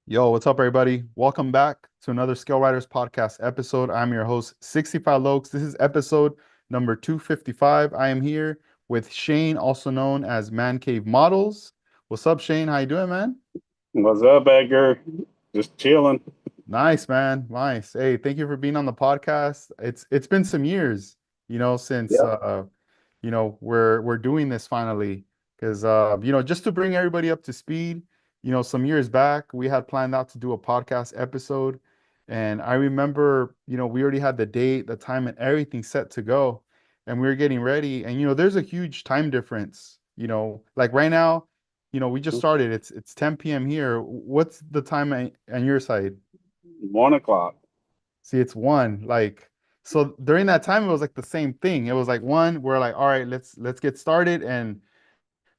Yo, what's up, everybody? Welcome back to another ScaleRiders podcast episode. I'm your host, 65 Lokes. This is episode number 255. I am here with Shane, also known as Man Cave Models. What's up, Shane? How you doing, man? What's up, Edgar? Just chilling. Nice, man. Nice. Hey, thank you for being on the podcast. It's been some years, since Yep. we're doing this finally. Because just to bring everybody up to speed, some years back we had planned out to do a podcast episode. And I remember, we already had the date, the time, and everything set to go. And we were getting ready. And there's a huge time difference, like right now, we just started. It's 10 p.m. here. What's the time on your side? 1 o'clock. See, it's one. Like, so during that time, it was like the same thing. It was like one, we're like, all right, let's get started. And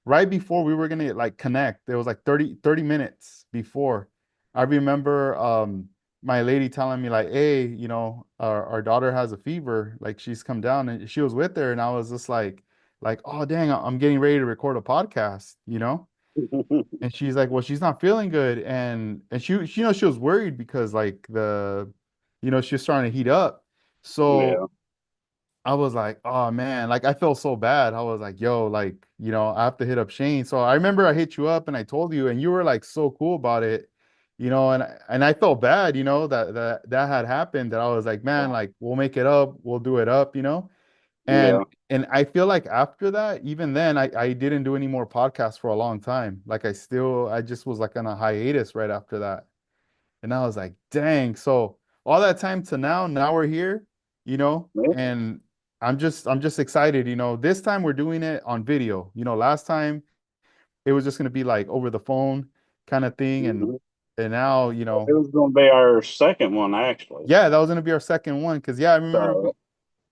right before we were gonna like connect, it was like 30 minutes before. I remember my lady telling me like, hey, our daughter has a fever, like she's come down and she was with her, and I was just like, oh dang, I'm getting ready to record a podcast. And she's like, well, she's not feeling good. And she was worried because like she was starting to heat up. So Yeah. I was like, oh man, like I felt so bad. I was like, yo, like, I have to hit up Shane. So I remember I hit you up and I told you, and you were like so cool about it, and I felt bad, that had happened, that I was like, man, like we'll make it up, we'll do it up. And Yeah. and I feel like after that, even then, I didn't do any more podcasts for a long time. Like I just was like on a hiatus right after that. And I was like, dang. So all that time to now we're here, Yeah. and I'm just excited. This time we're doing it on video. Last time it was just gonna be like over the phone kind of thing, and Mhm. and now, It was going to be our second one, actually. yeah, that was gonna be our second one. Cause yeah, I remember So,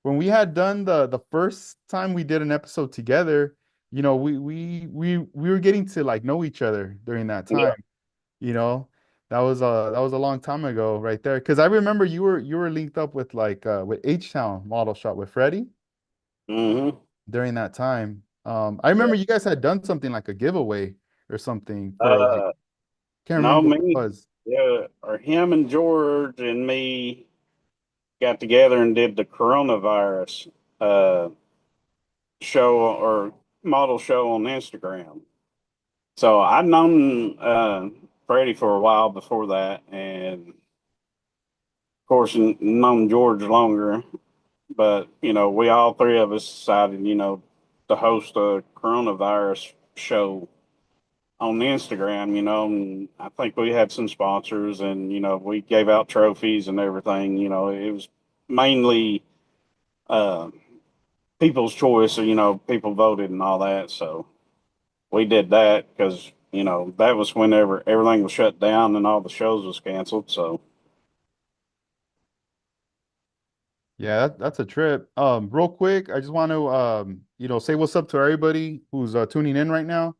when we had done the first time we did an episode together, we were getting to like know each other during that yeah. time. You know, that was a long time ago right there. Because I remember you were linked up with like with H-Town Model Shop with Freddie hmm during that time. I Yeah. remember you guys had done something like a giveaway or something for like, Uh, can't no, remember what it me, was. yeah, or him and George and me got together and did the coronavirus uh, show or model show on Instagram. So I'd known Freddie for a while before that, and of course, known George longer. But, we all three of us decided, to host a coronavirus show on Instagram, and I think we had some sponsors and, we gave out trophies and everything. It was mainly uh, people's choice, people voted and all that. So we did that because, that was whenever everything was shut down and all the shows was canceled. So, Yeah, that's a trip. Real quick, I just want to say what's up to everybody who's tuning in right now.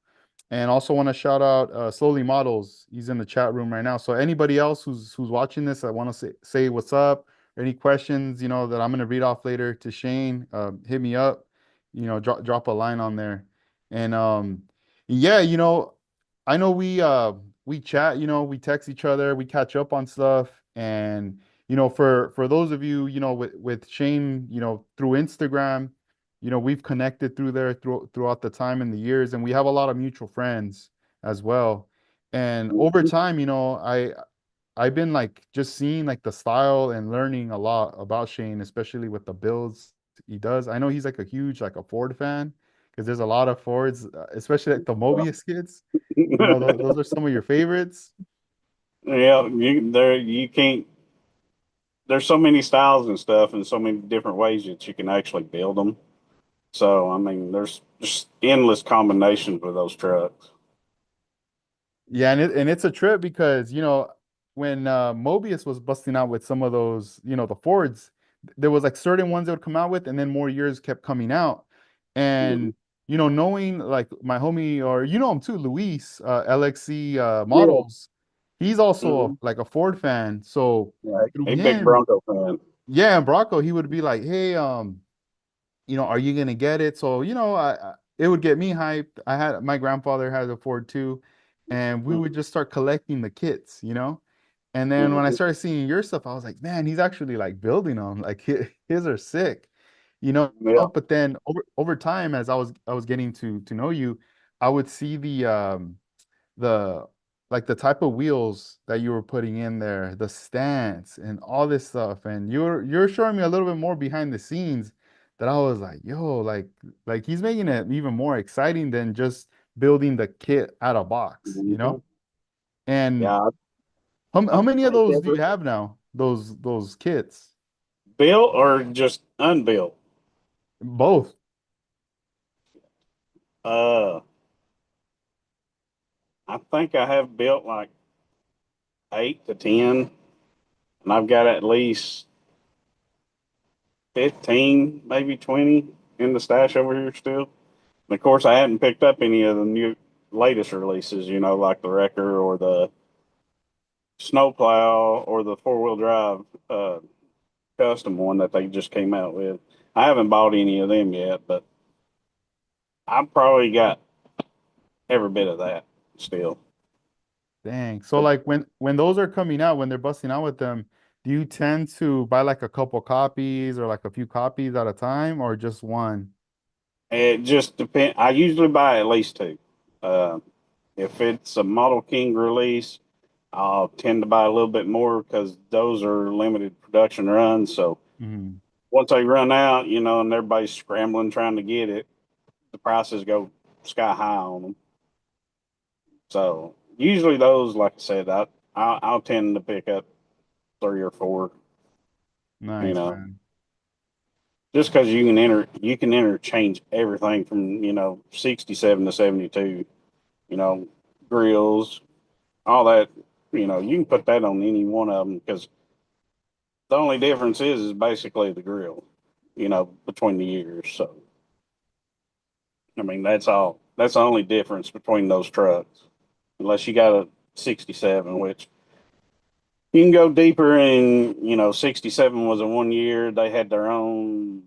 And also want to shout out Slowly Models. He's in the chat room right now. So anybody else who's watching this, I want to say what's up. Any questions, that I'm gonna read off later to Shane, hit me up. Drop a line on there. And yeah, I know we chat, we text each other, we catch up on stuff. And for those of you, with Shane, through Instagram, we've connected through there throughout the time and the years, and we have a lot of mutual friends as well. And over time, I've been like just seeing like the style and learning a lot about Shane, especially with the builds he does. I know he's like a huge like a Ford fan because there's a lot of Fords, especially like the Mobius kits. Those are some of your favorites. yeah, you can't. There's so many styles and stuff, and so many different ways that you can actually build them. So, I mean, there's just endless combinations with those trucks. Yeah, and it's a trip because when Mobius was busting out with some of those, the Fords, there was like certain ones they would come out with, and then more years kept coming out. Mhm. And knowing like my homie, or him too, Luis, LXC Yeah. models, he's also hmm like a Ford fan. So Right. through A big him, Bronco fan. yeah, and Brocco, he would be like, hey, are you gonna get it? So, it would get me hyped. My grandfather had a Ford too. and we would just start collecting the kits, you know? And then when I Mhm. started seeing your stuff, I was like, man, he's actually like building them. Like his are sick, you know? Yeah. But then over time, as I was getting to know you, I would see the like the type of wheels that you were putting in there, the stance and all this stuff. And you're showing me a little bit more behind the scenes that I was like, yo, like he's making it even more exciting than just building the kit out of box, you know? Mhm. And Yeah. I how many of think those do every you have now? Those kits? built or just unbuilt. Both. Uh, I think I have built like 8 to 10, and I've got at least 15, maybe 20 in the stash over here still. And of course, I hadn't picked up any of the new latest releases, like the Wrecker or the Snowplow or the four-wheel drive uh, custom one that they just came out with. I haven't bought any of them yet, but I've probably got every bit of that still. Dang. So like when those are coming out, when they're busting out with them, do you tend to buy like a couple copies or like a few copies at a time or just one? It just depends. I usually buy at least two. Uh, if it's a Model King release, I'll tend to buy a little bit more because those are limited production runs. So Mhm. once they run out, and everybody's scrambling trying to get it, the prices go sky high on them. So usually those, like I said, I'll tend to pick up three or four. You Nice, know, man. just because you can interchange everything from 67 to 72. You know, grills, all that. You can put that on any one of them because the only difference is basically the grill. Between the years. So I mean, that's all. That's the only difference between those trucks, unless you got a 67, which you can go deeper in. 67 was a one year. They had their own,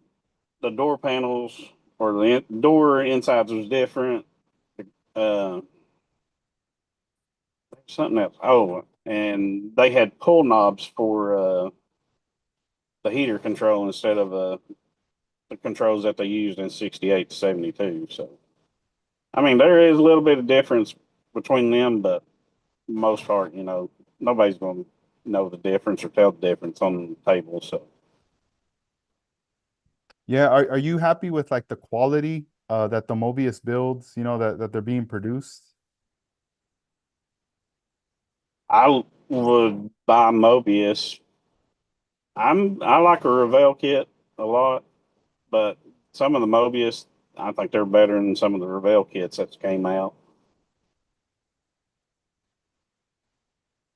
the door panels or the door insides was different. Uh, Something else. Oh, and they had pull knobs for the heater control instead of the controls that they used in 68 to 72. So, I mean, there is a little bit of difference between them, but most part, nobody's going to know the difference or tell the difference on the table. So, Yeah, are you happy with like the quality that the Mobius builds, that they're being produced? I would buy Mobius. I like a Revell kit a lot, but some of the Mobius, I think they're better than some of the Revell kits that came out.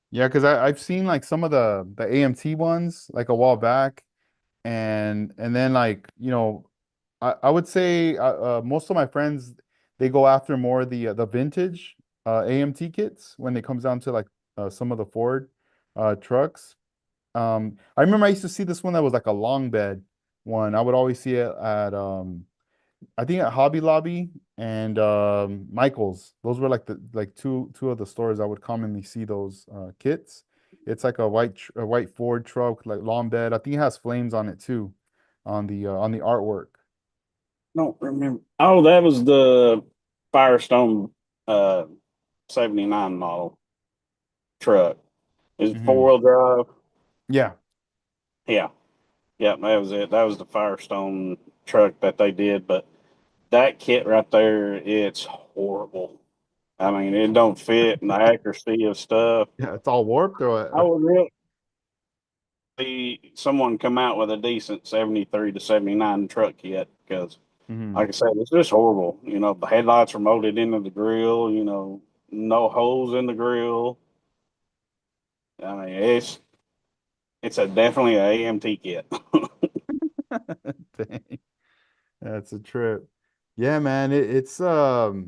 Yeah, because I've seen like some of the AMT ones like a while back, and then like I would say most of my friends they go after more the vintage AMT kits when it comes down to like some of the Ford trucks. I remember I used to see this one that was like a long bed one. I would always see it at I think at Hobby Lobby and Michael's. Those were like the like two of the stores I would commonly see those kits. It's like a white Ford truck, like long bed. I think it has flames on it too, on the artwork. Don't remember. Oh, that was the Firestone uh, 79 model truck. Is it Hmm. four-wheel drive? Yeah. Yeah. Yeah, that was it. That was the Firestone truck that they did. But that kit right there, it's horrible. I mean, it don't fit and the accuracy of stuff. Yeah, it's all warped or I what? would really see someone come out with a decent 73 to 79 truck kit because, Hmm. like I said, it's just horrible. The headlights are molded into the grill, no holes in the grill. I mean, it's a definitely an AMT kit. Dang, that's a trip. Yeah, man, it's I've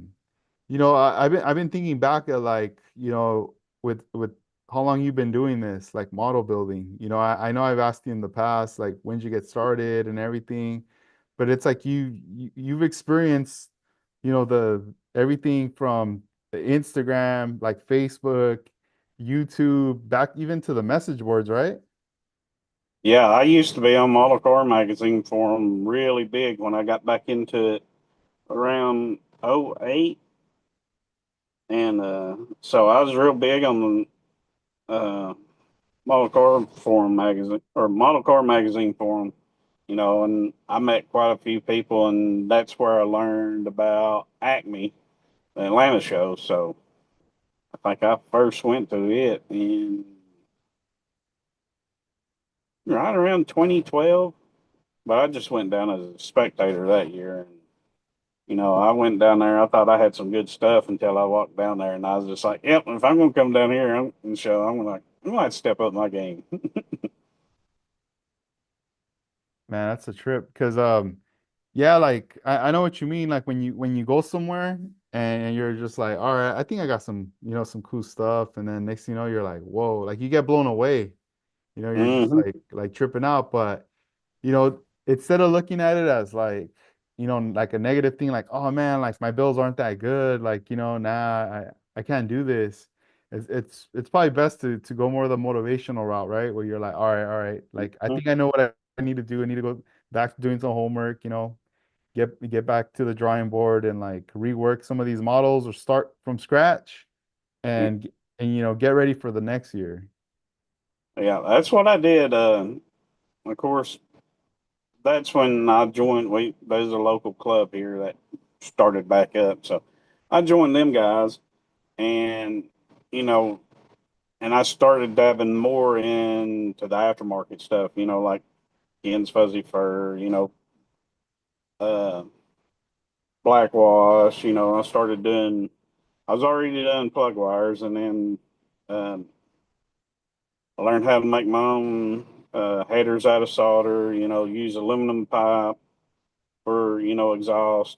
been thinking back at like, with how long you've been doing this, like model building. I know I've asked you in the past, like when did you get started and everything, but it's like you've experienced, the everything from the Instagram, like Facebook, YouTube, back even to the message boards, right? Yeah, I used to be on Model Car Magazine forum really big when I got back into it around '08, and so I was real big on the Model Car Forum magazine or Model Car Magazine forum, and I met quite a few people, and that's where I learned about Acme, the Atlanta show. So I think I first went to it in right around 2012, but I just went down as a spectator that year. And, I went down there. I thought I had some good stuff until I walked down there, and I was just like, "Yep, if I'm going to come down here and show, I'm going to step up my game." Man, that's a trip. Cause yeah, like I know what you mean. Like when you go somewhere and you're just like, all right, I think I got some, some cool stuff. And then next thing you know, you're like, whoa, like you get blown away. You're just Hmm. like tripping out. But instead of looking at it as like, like a negative thing, like, oh man, like my bills aren't that good, like, nah, I can't do this. It's probably best to go more the motivational route, right? Where you're like, all right, like I think I know what I need to do. I need to go back to doing some homework, get back to the drawing board and like rework some of these models or start from scratch and get ready for the next year. Yeah, that's what I did. Of course, that's when I joined. There's a local club here that started back up, so I joined them guys, and you know, and I started dabbing more into the aftermarket stuff. Like Ken's Fuzzy Fur. Uh, Blackwash. I started doing. I was already doing plug wires, and then um, I learned how to make my own headers out of solder. Use aluminum pipe for exhaust.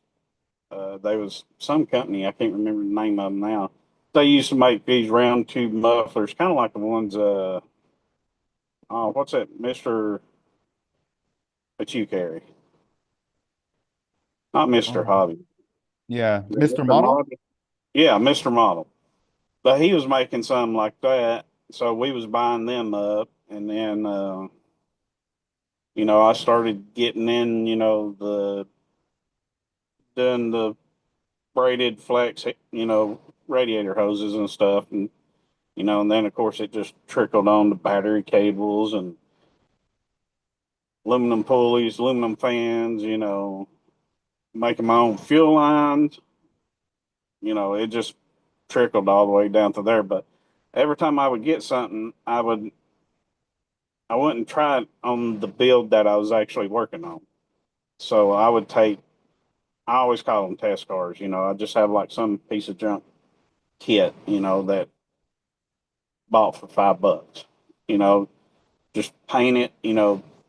There was some company, I can't remember the name of them now. They used to make these round tube mufflers, kind of like the ones. Oh, what's that, Mister, that you carry? Not Mister Um, Hobby. yeah, Is it Mr. Mister Model? Model? Yeah, Mister Model. But he was making something like that, so we was buying them up, and then I started getting in, the doing the braided flex, radiator hoses and stuff, and then of course it just trickled on to battery cables and aluminum pulleys, aluminum fans, making my own fuel lines. It just trickled all the way down to there. But every time I would get something, I wouldn't try it on the build that I was actually working on. So I always call them test cars. I just have like some piece of junk kit, that bought for $5. You know, just paint it,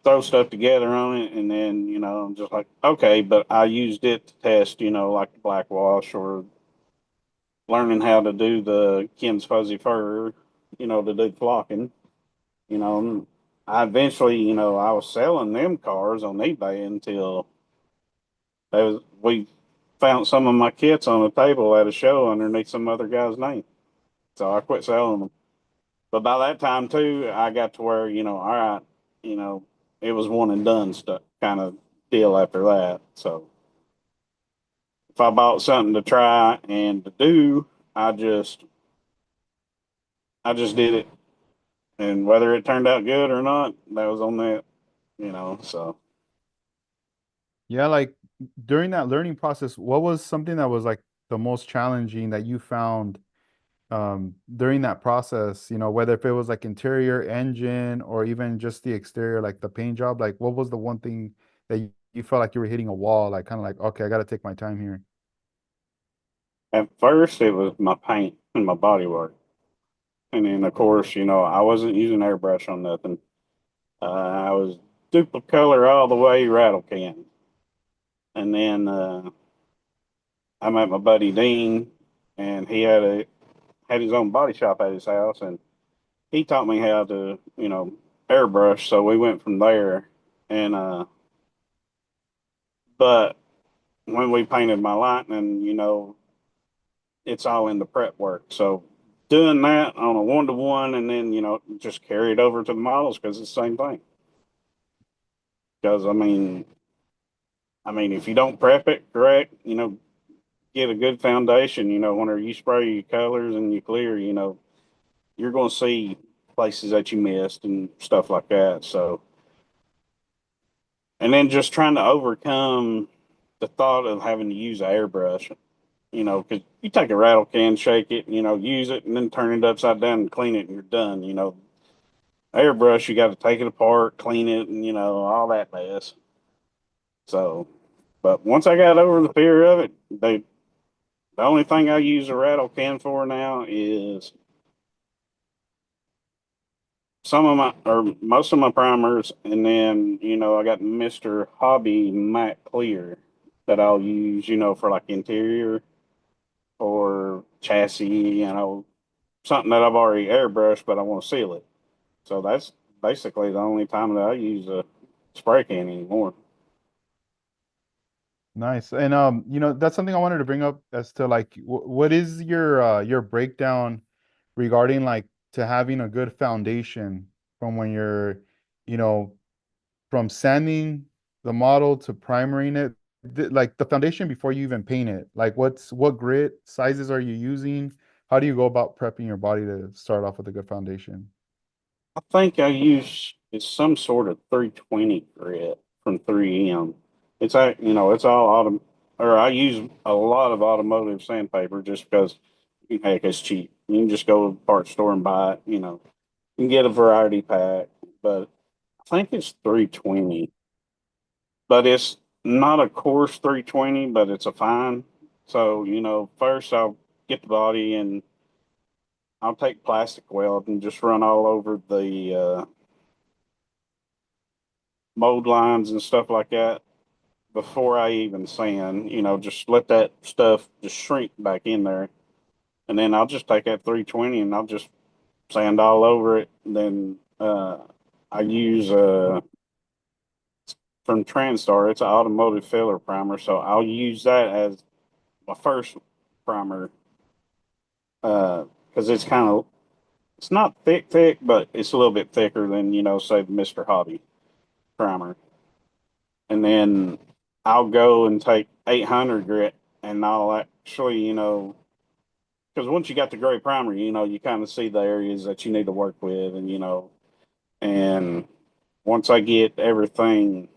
throw stuff together on it, and then, I'm just like, okay, but I used it to test, like the black wash or learning how to do the Ken's Fuzzy Fur, to do flocking, you know. I eventually, I was selling them cars on eBay until we found some of my kits on a table at a show underneath some other guy's name. So I quit selling them. But by that time too, I got to where, all right, you know, it was one and done stuff kind of deal after that. So if I bought something to try and to do, I just I just did it. And whether it turned out good or not, that was on that. So Yeah, like during that learning process, what was something that was like the most challenging that you found during that process, whether if it was like interior, engine, or even just the exterior, like the paint job, like what was the one thing that you felt like you were hitting a wall, like kind of like, okay, I got to take my time here. at first it was my paint and my body work. And then of course, I wasn't using airbrush on nothing. I was duplicolor all the way rattle can. And then I met my buddy Dean, and he had his own body shop at his house, and he taught me how to, airbrush. So we went from there, and but when we painted my lightning, it's all in the prep work. So doing that on a 1-to-1 and then, just carry it over to the models because it's the same thing. Because if you don't prep it correct, get a good foundation, whenever you spray your colors and you clear, you're going to see places that you missed and stuff like that. So, and then just trying to overcome the thought of having to use an airbrush, because you take a rattle can, shake it, use it, and then turn it upside down and clean it, and you're done. Airbrush, you got to take it apart, clean it, and all that mess. So, but once I got over the fear of it, the only thing I use a rattle can for now is some of my or most of my primers, and then I got Mr. Hobby Matte Clear that I'll use, for like interior or chassis, something that I've already airbrushed, but I want to seal it. So that's basically the only time that I use a spray can anymore. Nice. And that's something I wanted to bring up as to like what is your breakdown regarding like to having a good foundation from when you're, you know, from sanding the model to primering it, like the foundation before you even paint it. Like what grit sizes are you using? How do you go about prepping your body to start off with a good foundation? I think I use it's some sort of 320 grit from 3M. It's all or I use a lot of automotive sandpaper just because heck, it's cheap. You can just go to the parts store and buy it. You can get a variety pack, but I think it's 320. But it's not a coarse 320, but it's a fine. So first I'll get the body and I'll take plastic weld and just run all over the mold lines and stuff like that before I even sand. Just let that stuff just shrink back in there, and then I'll just take that 320 and I'll just sand all over it. And then I use from Transtar. It's an automotive filler primer, so I'll use that as my first primer because it's not thick, but it's a little bit thicker than say the Mister Hobby primer. And then I'll go and take 800 grit, and I'll actually because once you got the gray primer, you kind of see the areas that you need to work with, and and once I get everything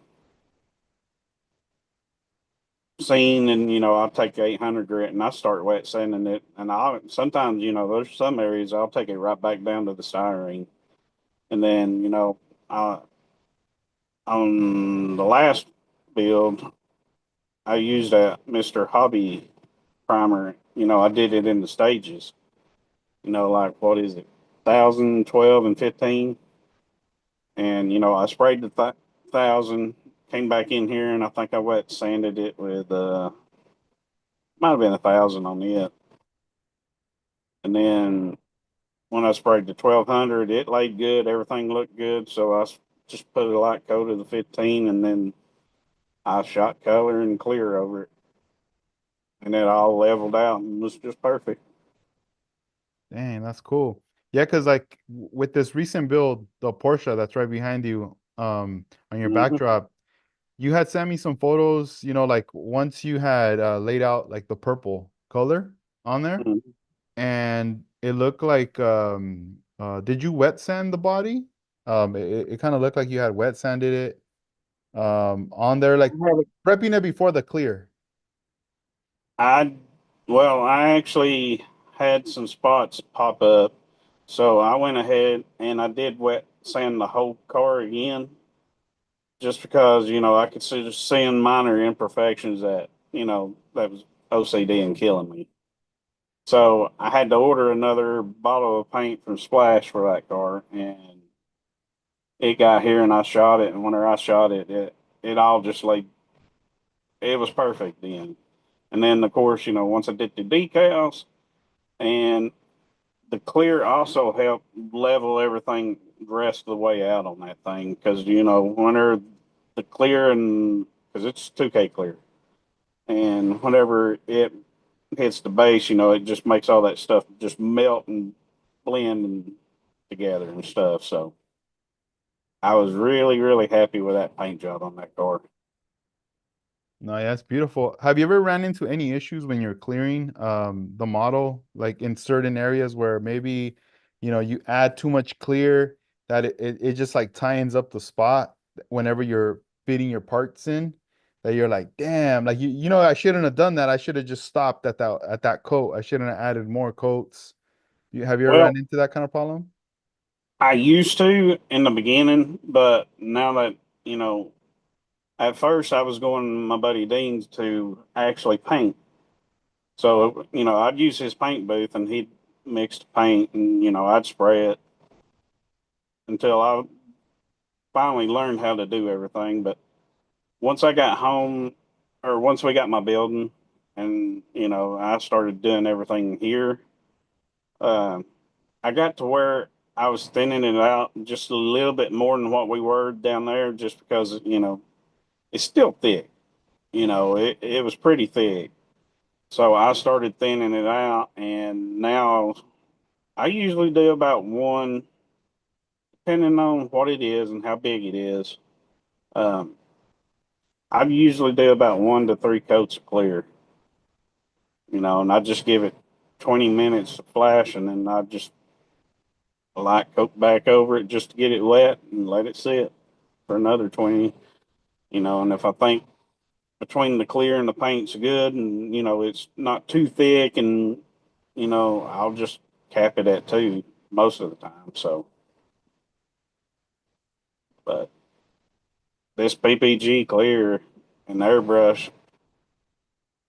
seen, and I'll take 800 grit and I start wet sanding it, and I sometimes there's some areas I'll take it right back down to the styrene, and then I, on the last build I used a Mr. Hobby primer. I did it in the stages. Like what is it, 1,012 and 15, and I sprayed the 1,000, came back in here, and I think I wet sanded it with might have been 1,000 on it, and then when I sprayed the 1,200, it laid good, everything looked good, so I just put a light coat of the 15, and then I shot color and clear over it, and it all leveled out and was just perfect. Dang, that's cool. Yeah, because like with this recent build, the Porsche that's right behind you, on your Mm-hmm. backdrop, you had sent me some photos, like once you had laid out like the purple color on there, Mm-hmm. and it looked like did you wet sand the body? It kind of looked like you had wet sanded it on there, like prepping it before the clear. I well, I actually had some spots pop up, so I went ahead and I did wet sand the whole car again, just because I could see just seeing minor imperfections that that was OCD and killing me. So I had to order another bottle of paint from Splash for that car, and it got here and I shot it, and whenever I shot it, it all just laid. It was perfect then. And then of course, once I did the decals and the clear also helped level everything the rest of the way out on that thing because whenever the clear and because it's 2K clear, and whenever it hits the base, it just makes all that stuff just melt and blend and together and stuff. So I was really, really happy with that paint job on that car. No, yeah, it's beautiful. Have you ever ran into any issues when you're clearing the model, like in certain areas where maybe, you add too much clear that it just like tightens up the spot whenever you're fitting your parts in, that you're like, damn, like I shouldn't have done that. I should have just stopped at that coat. I shouldn't have added more coats. Have you ever Well, ran into that kind of problem? I used to in the beginning, but now that, you know, at first I was going to my buddy Dean's to actually paint. So, I'd use his paint booth and he'd mix the paint and, I'd spray it until I finally learned how to do everything. But once I got home or once we got my building and, I started doing everything here, uh, I got to where I was thinning it out just a little bit more than what we were down there just because, it's still thick. It was pretty thick. So I started thinning it out, and now I usually do about one, depending on what it is and how big it is. Um, I usually do about 1 to 3 coats of clear, and I just give it 20 minutes to flash, and then I just light coat back over it just to get it wet and let it sit for another 20, and if I think between the clear and the paint's good and, it's not too thick and, I'll just cap it at 2 most of the time. So, but this PPG clear and airbrush,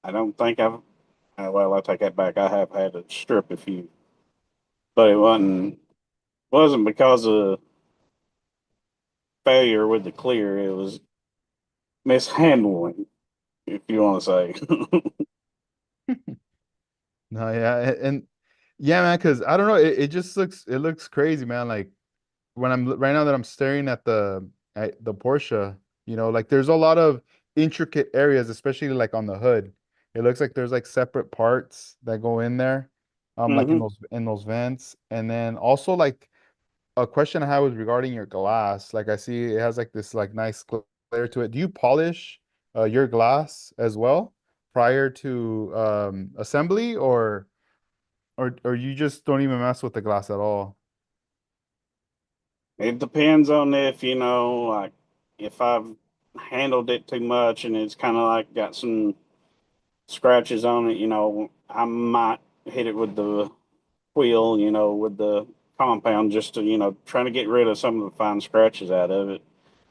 I don't think well, I take that back. I have had to strip a few, but it wasn't because of failure with the clear. It was mishandling, if you want to say. No, yeah, and yeah, man, because I don't know, it just looks crazy, man. Like when right now that I'm staring at the Porsche, like there's a lot of intricate areas, especially like on the hood. It looks like there's like separate parts that go in there, like in Hmm. those vents, and then also like a question I had was regarding your glass. Like I see it has like this like nice glare to it. Do you polish your glass as well prior to assembly, or you just don't even mess with the glass at all? It depends on if, like if I've handled it too much and it's kind of like got some scratches on it, I might hit it with the wheel, with the compound just to, trying to get rid of some of the fine scratches out of it.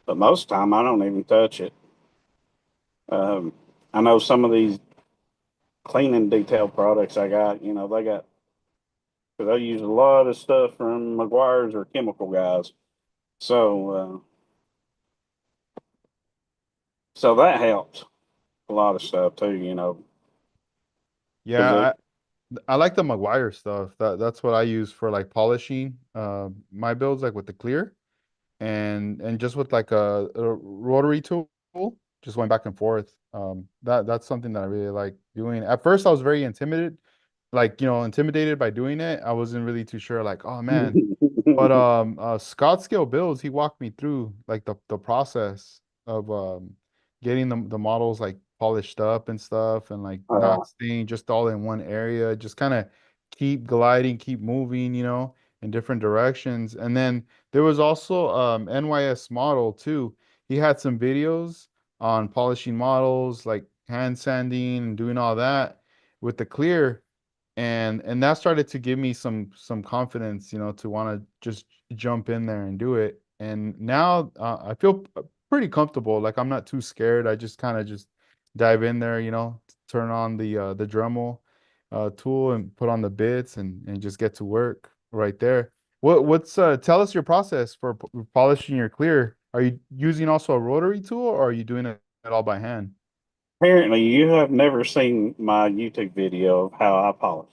But most of the time, I don't even touch it. Um, I know some of these cleaning detail products I got, because I use a lot of stuff from McGuire's or chemical guys. So that helps a lot of stuff too, because Yeah, I like the Maguire stuff. That's what I use for like polishing my builds, like with the clear and just with like a rotary tool, just going back and forth. That's something that I really like doing. At first, I was very intimidated by doing it. I wasn't really too sure, like, oh man. But Scott Scale Builds, he walked me through like the process of getting the models like polished up and stuff and like uh, not staying just all in one area, just kind of keep gliding, keep moving, in different directions. And then there was also NYS Model too. He had some videos on polishing models, like hand sanding and doing all that with the clear, and that started to give me some confidence, to want to just jump in there and do it. And now I feel pretty comfortable. Like I'm not too scared. I just kind of just dive in there, turn on the Dremel tool and put on the bits and just get to work right there. What's tell us your process for polishing your clear. Are you using also a rotary tool, or are you doing it all by hand? apparently you have never seen my YouTube video of how I polish.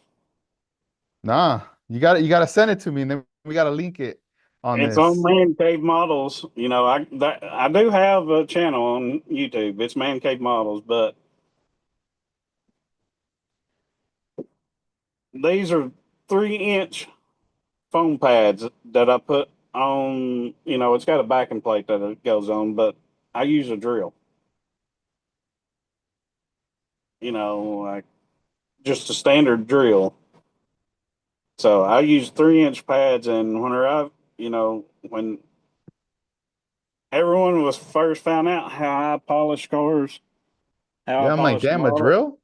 Nah, you gotta send it to me, and then we gotta link it on It's on this. Man Cave Models. I do have a channel on YouTube. It's Man Cave Models, but these are 3-inch foam pads that I put on. It's got a backing plate that it goes on, but I use a drill. Like just a standard drill. So I use 3-inch pads, and when everyone was first found out how I polish cars, how I Yeah, I'm like, polish damn, a model, drill?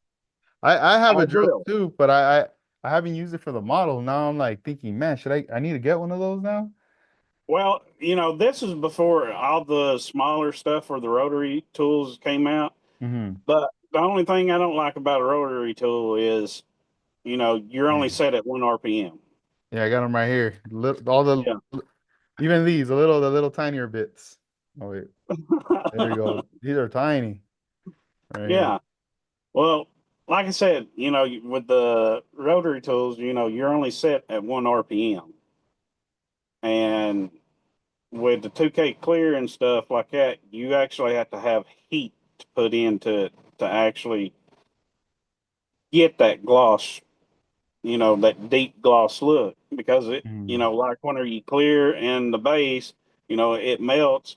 I have I a drill drill. too, but I haven't used it for the model. Now I'm like thinking, man, should I need to get one of those now? Well, this is before all the smaller stuff or the rotary tools came out. Mm-hmm. But the only thing I don't like about a rotary tool is, you're only Man. set at 1 RPM. Yeah, I got them right here. All the Yeah. even these, the little tinier bits. Oh wait, there you go. These are tiny right here. Yeah. Well, like I said, with the rotary tools, you're only set at 1 RPM. And with the 2K clear and stuff like that, you actually have to have heat to put into it to actually get that gloss, that deep gloss look. Because Mm. like whenever you clear and the base, it melts.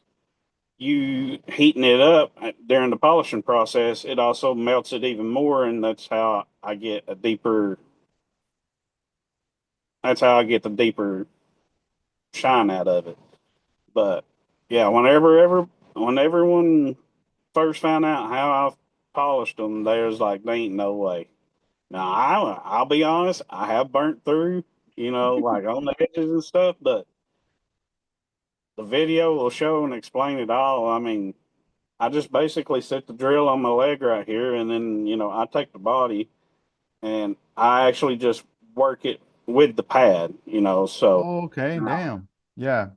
You heating it up during the polishing process, it also melts it even more, and that's how I get the deeper shine out of it. But yeah, when everyone first found out how I polished them, there's like, they ain't no way. Now I'll be honest, I have burnt through, like on the edges and stuff, but the video will show and explain it all. I mean, I just basically set the drill on my leg right here, and then I take the body and I actually just work it with the pad. Oh, okay, damn. Yeah.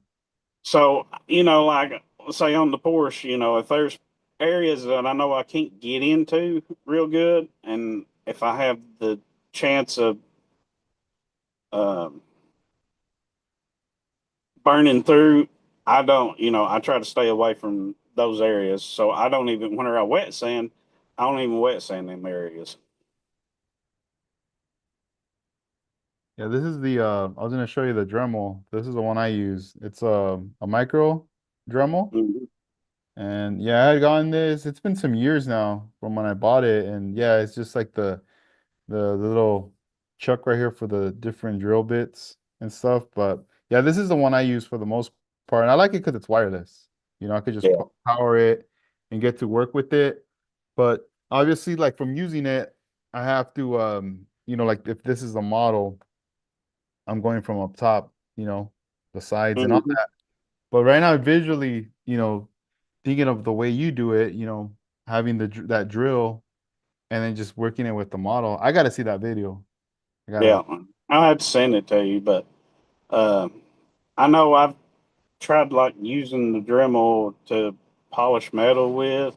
Like say on the Porsche, if there's areas that I know I can't get into real good, and if I have the chance of um, burning through, I don't, I try to stay away from those areas. So I don't even, whenever I wet sand, I don't even wet sand them areas. Yeah, this is the I was gonna show you the Dremel. This is the one I use. It's a micro Dremel. Mhm. And yeah, I had gotten this. It's been some years now from when I bought it. And yeah, it's just like the little chuck right here for the different drill bits and stuff. But yeah, this is the one I use for the most part. And I like it because it's wireless. I could just Yeah. power it and get to work with it. But obviously, like from using it, I have to like if this is a model, I'm going from up top, the sides and all Mhm. that. But right now, visually, thinking of the way you do it, having that drill and then just working it with the model. I got to see that video. I gotta. Yeah. I'll have to send it to you, but um, I know I've tried like using the Dremel to polish metal with,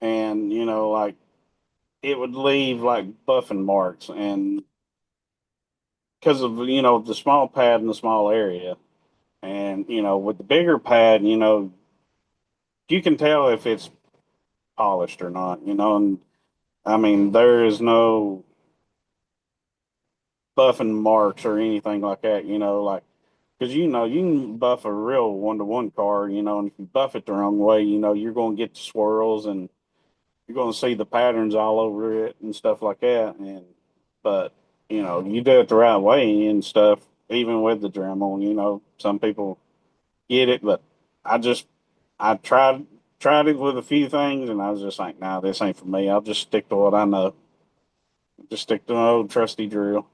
and like it would leave like buffing marks, and because of the small pad in the small area, and with the bigger pad, you can tell if it's polished or not, and I mean there is no buffing marks or anything like that, like because you can buff a real 1-to-1 car, and if you buff it the wrong way, you're going to get the swirls, and you're going to see the patterns all over it and stuff like that. But you do it the right way and stuff, even with the Dremel. Some people get it, but I just I tried it with a few things, and I was just like, nah, this ain't for me. I'll just stick to what I know. Just stick to my old trusty drill.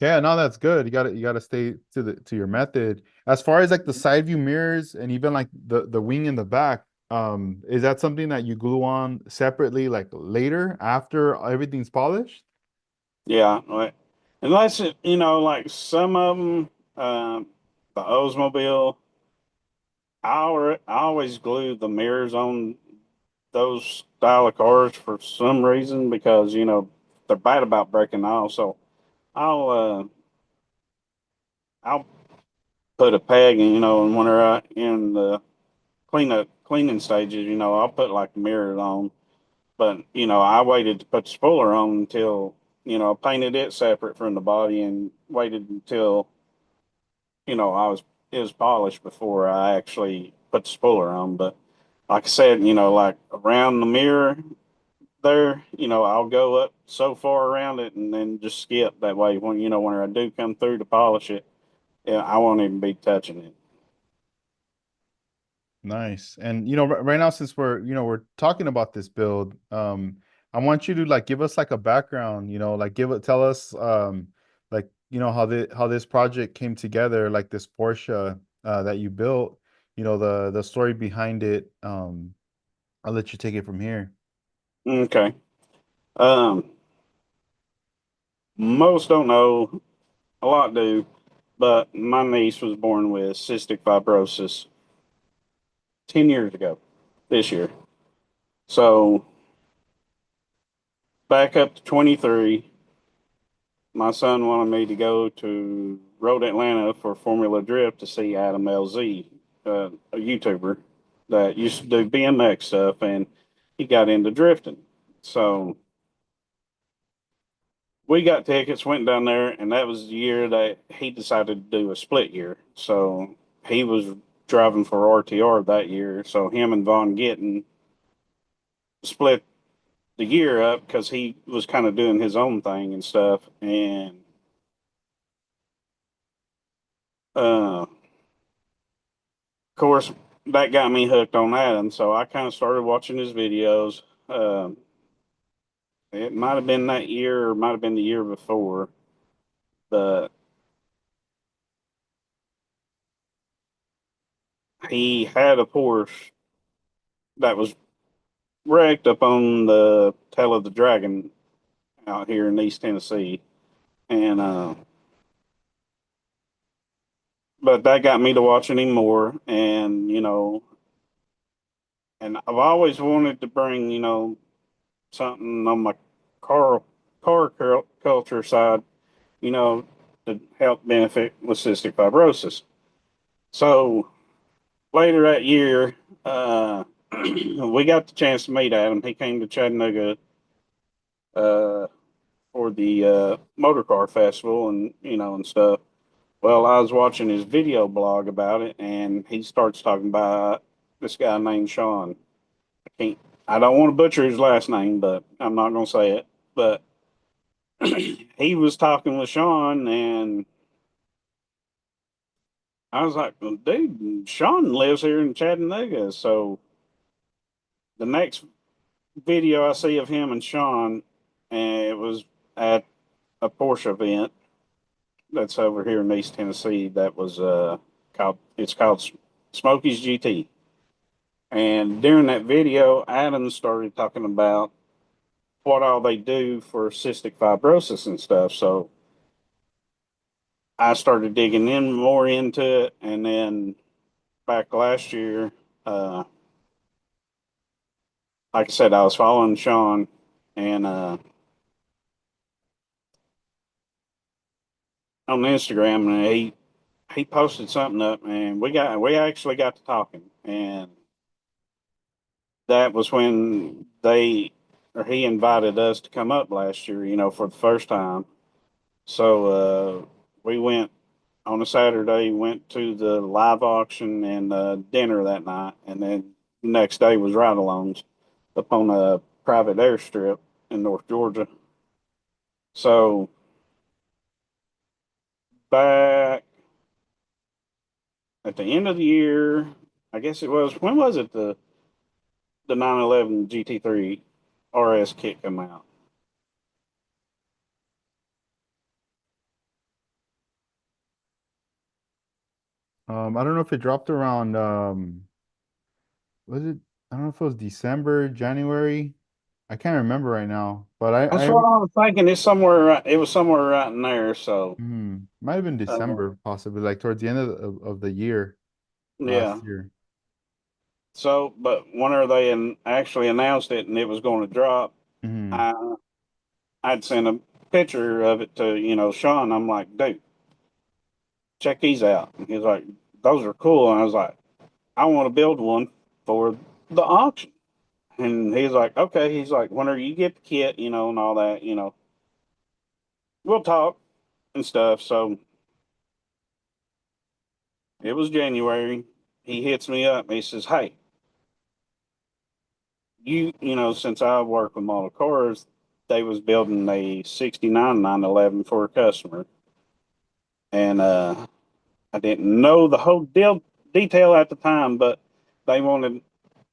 Yeah, no, that's good. You gotta stay to your method. As far as like the side view mirrors and even like the wing in the back, is that something that you glue on separately, like later after everything's polished? Yeah, unless like some of them, the Oldsmobile, I always glue the mirrors on those style of cars for some reason because they're bad about breaking off. So I'll uh, I'll put a peg in, and when they're in the cleaning stages, I'll put like the mirrors on. But I waited to put the spoiler on until painted it separate from the body and waited until, it was polished before I actually put the spoiler on. But like I said, like around the mirror there, I'll go up so far around it and then just skip that way. When I do come through to polish it, yeah, I won't even be touching it. Nice. And right now, since we're talking about this build, I want you to like give us like a background, like tell us like how this project came together, like this Porsche that you built, the story behind it. I'll let you take it from here. Okay. Um, Most don't know, a lot do, but my niece was born with cystic fibrosis 10 years ago this year. So back up to 23, my son wanted me to go to Road Atlanta for Formula Drift to see Adam LZ, a YouTuber that used to do BMX stuff, and he got into drifting. So we got tickets, went down there, and that was the year that he decided to do a split year. So he was driving for RTR that year. So him and Von Gittin split the year up because he was kind of doing his own thing and stuff. And of course, that got me hooked on Adam. So I kind of started watching his videos. Um, it might have been that year or might have been the year before, but he had a Porsche that was wrecked up on the tail of the Dragon out here in East Tennessee. And, but that got me to watching him more. And, and I've always wanted to bring, something on my car, culture side, you know, to help benefit with cystic fibrosis. So later that year, we got the chance to meet Adam. He came to Chattanooga uh, for the Motorcar Festival and and stuff. Well, I was watching his video blog about it, and he starts talking about this guy named Sean. I can't. I don't want to butcher his last name, but I'm not going to say it. But he was talking with Sean, and I was like, well, dude, Sean lives here in Chattanooga. So the next video I see of him and Sean, and it was at a Porsche event that's over here in East Tennessee. That was called Smokey's GT. And during that video, Adam started talking about what all they do for cystic fibrosis and stuff. So I started digging in more into it, and then back last year, uh, like I said, I was following Sean, and on Instagram, and he posted something up, and we actually got to talking, and that was when he invited us to come up last year, for the first time. So we went on a Saturday, went to the live auction and dinner that night, and then the next day was ride-alongs up on a private airstrip in North Georgia. So back at the end of the year, I guess it was, when was it the 911 GT3 RS kit come out? I don't know if it dropped around was it I don't know if it was December, January. I can't remember right now, but That's I what I was thinking. It was somewhere right in there. So, might have been uh, December, possibly like towards the end of the year yeah. last year. So, but whenever they actually announced it and it was going to drop, Hmm. I I'd sent a picture of it to Sean. I'm like, dude, check these out. And he's like, those are cool. And I was like, I want to build one for the auction. And he's like, okay. He's like, whenever you get the kit, and all that. we'll talk and stuff. So it was January. He hits me up. He says, "Hey, since I work with Modelcars, they was building a 69 911 for a customer. And I didn't know the whole detail at the time, but they wanted,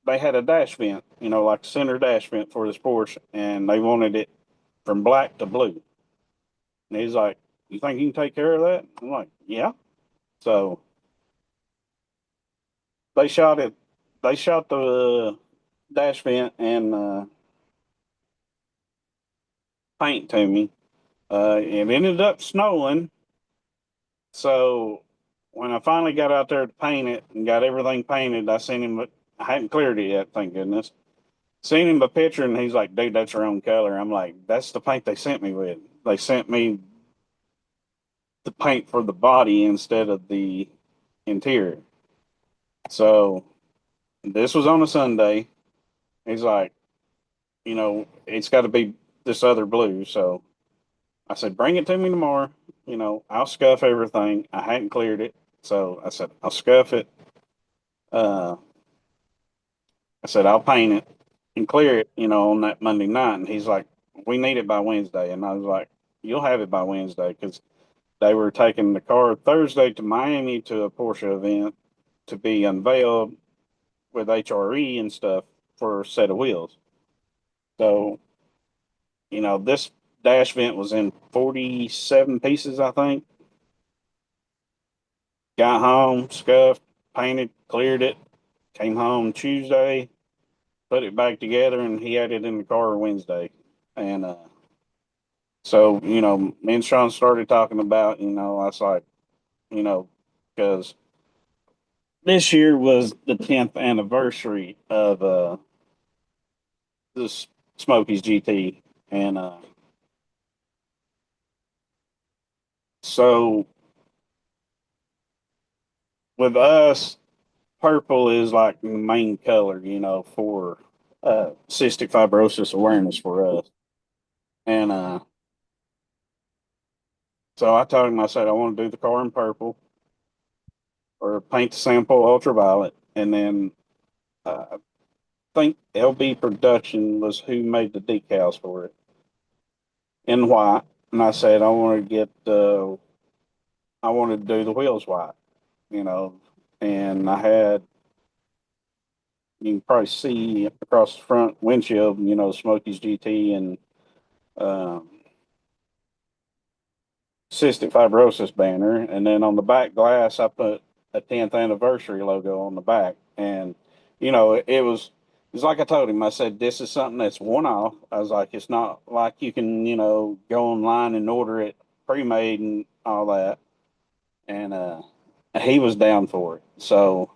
they had a dash vent, like a center dash vent for this Porsche, and they wanted it from black to blue. And he's like, "You think you can take care of that?" I'm like, "Yeah." So they shot it, they shot the dash vent and paint to me. It ended up snowing. So when I finally got out there to paint it and got everything painted, I sent him, I hadn't cleared it yet, thank goodness. Seen him a picture and he's like, "Dude, that's your own color." I'm like, "That's the paint they sent me with. They sent me the paint for the body instead of the interior." So this was on a Sunday. He's like, "It's got to be this other blue." So I said, "Bring it to me tomorrow. I'll scuff everything." I hadn't cleared it. So I said, "I'll scuff it. Uh, I said, I'll paint it and clear it, on that Monday night." And he's like, "We need it by Wednesday." And I was like, "You'll have it by Wednesday," because they were taking the car Thursday to Miami to a Porsche event to be unveiled with HRE and stuff for a set of wheels. So, this dash vent was in 47 pieces, I think. Got home, scuffed, painted, cleared it, came home Tuesday, put it back together, and he had it in the car Wednesday. And so, me and Sean started talking about, I was like, because this year was the 10th anniversary of this Smokies GT. And so with us, purple is like the main color, for cystic fibrosis awareness for us. And so I told him, I said, I want to do the car in purple or paint the sample ultraviolet. And then I think LB Production was who made the decals for it in white. And I said, I wanted to do the wheels white, you know. And I had, you can probably see across the front windshield, Smokies GT and um, cystic fibrosis banner. And then on the back glass, I put a 10th anniversary logo on the back. And, it's like I told him, I said, "This is something that's one off." I was like, "It's not like you can, go online and order it pre made and all that." And he was down for it. So,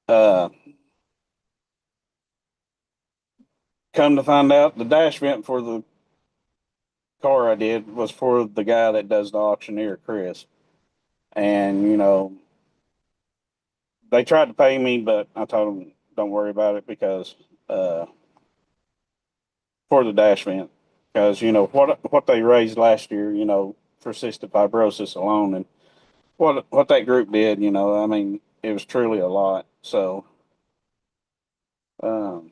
uh, come to find out, the dash vent for the car I did was for the guy that does the auctioneer, Chris. And, they tried to pay me, but I told them, "Don't worry about it," because uh, for the dash vent, because what they raised last year, for cystic fibrosis alone, and what that group did, I mean, it was truly a lot. So, um,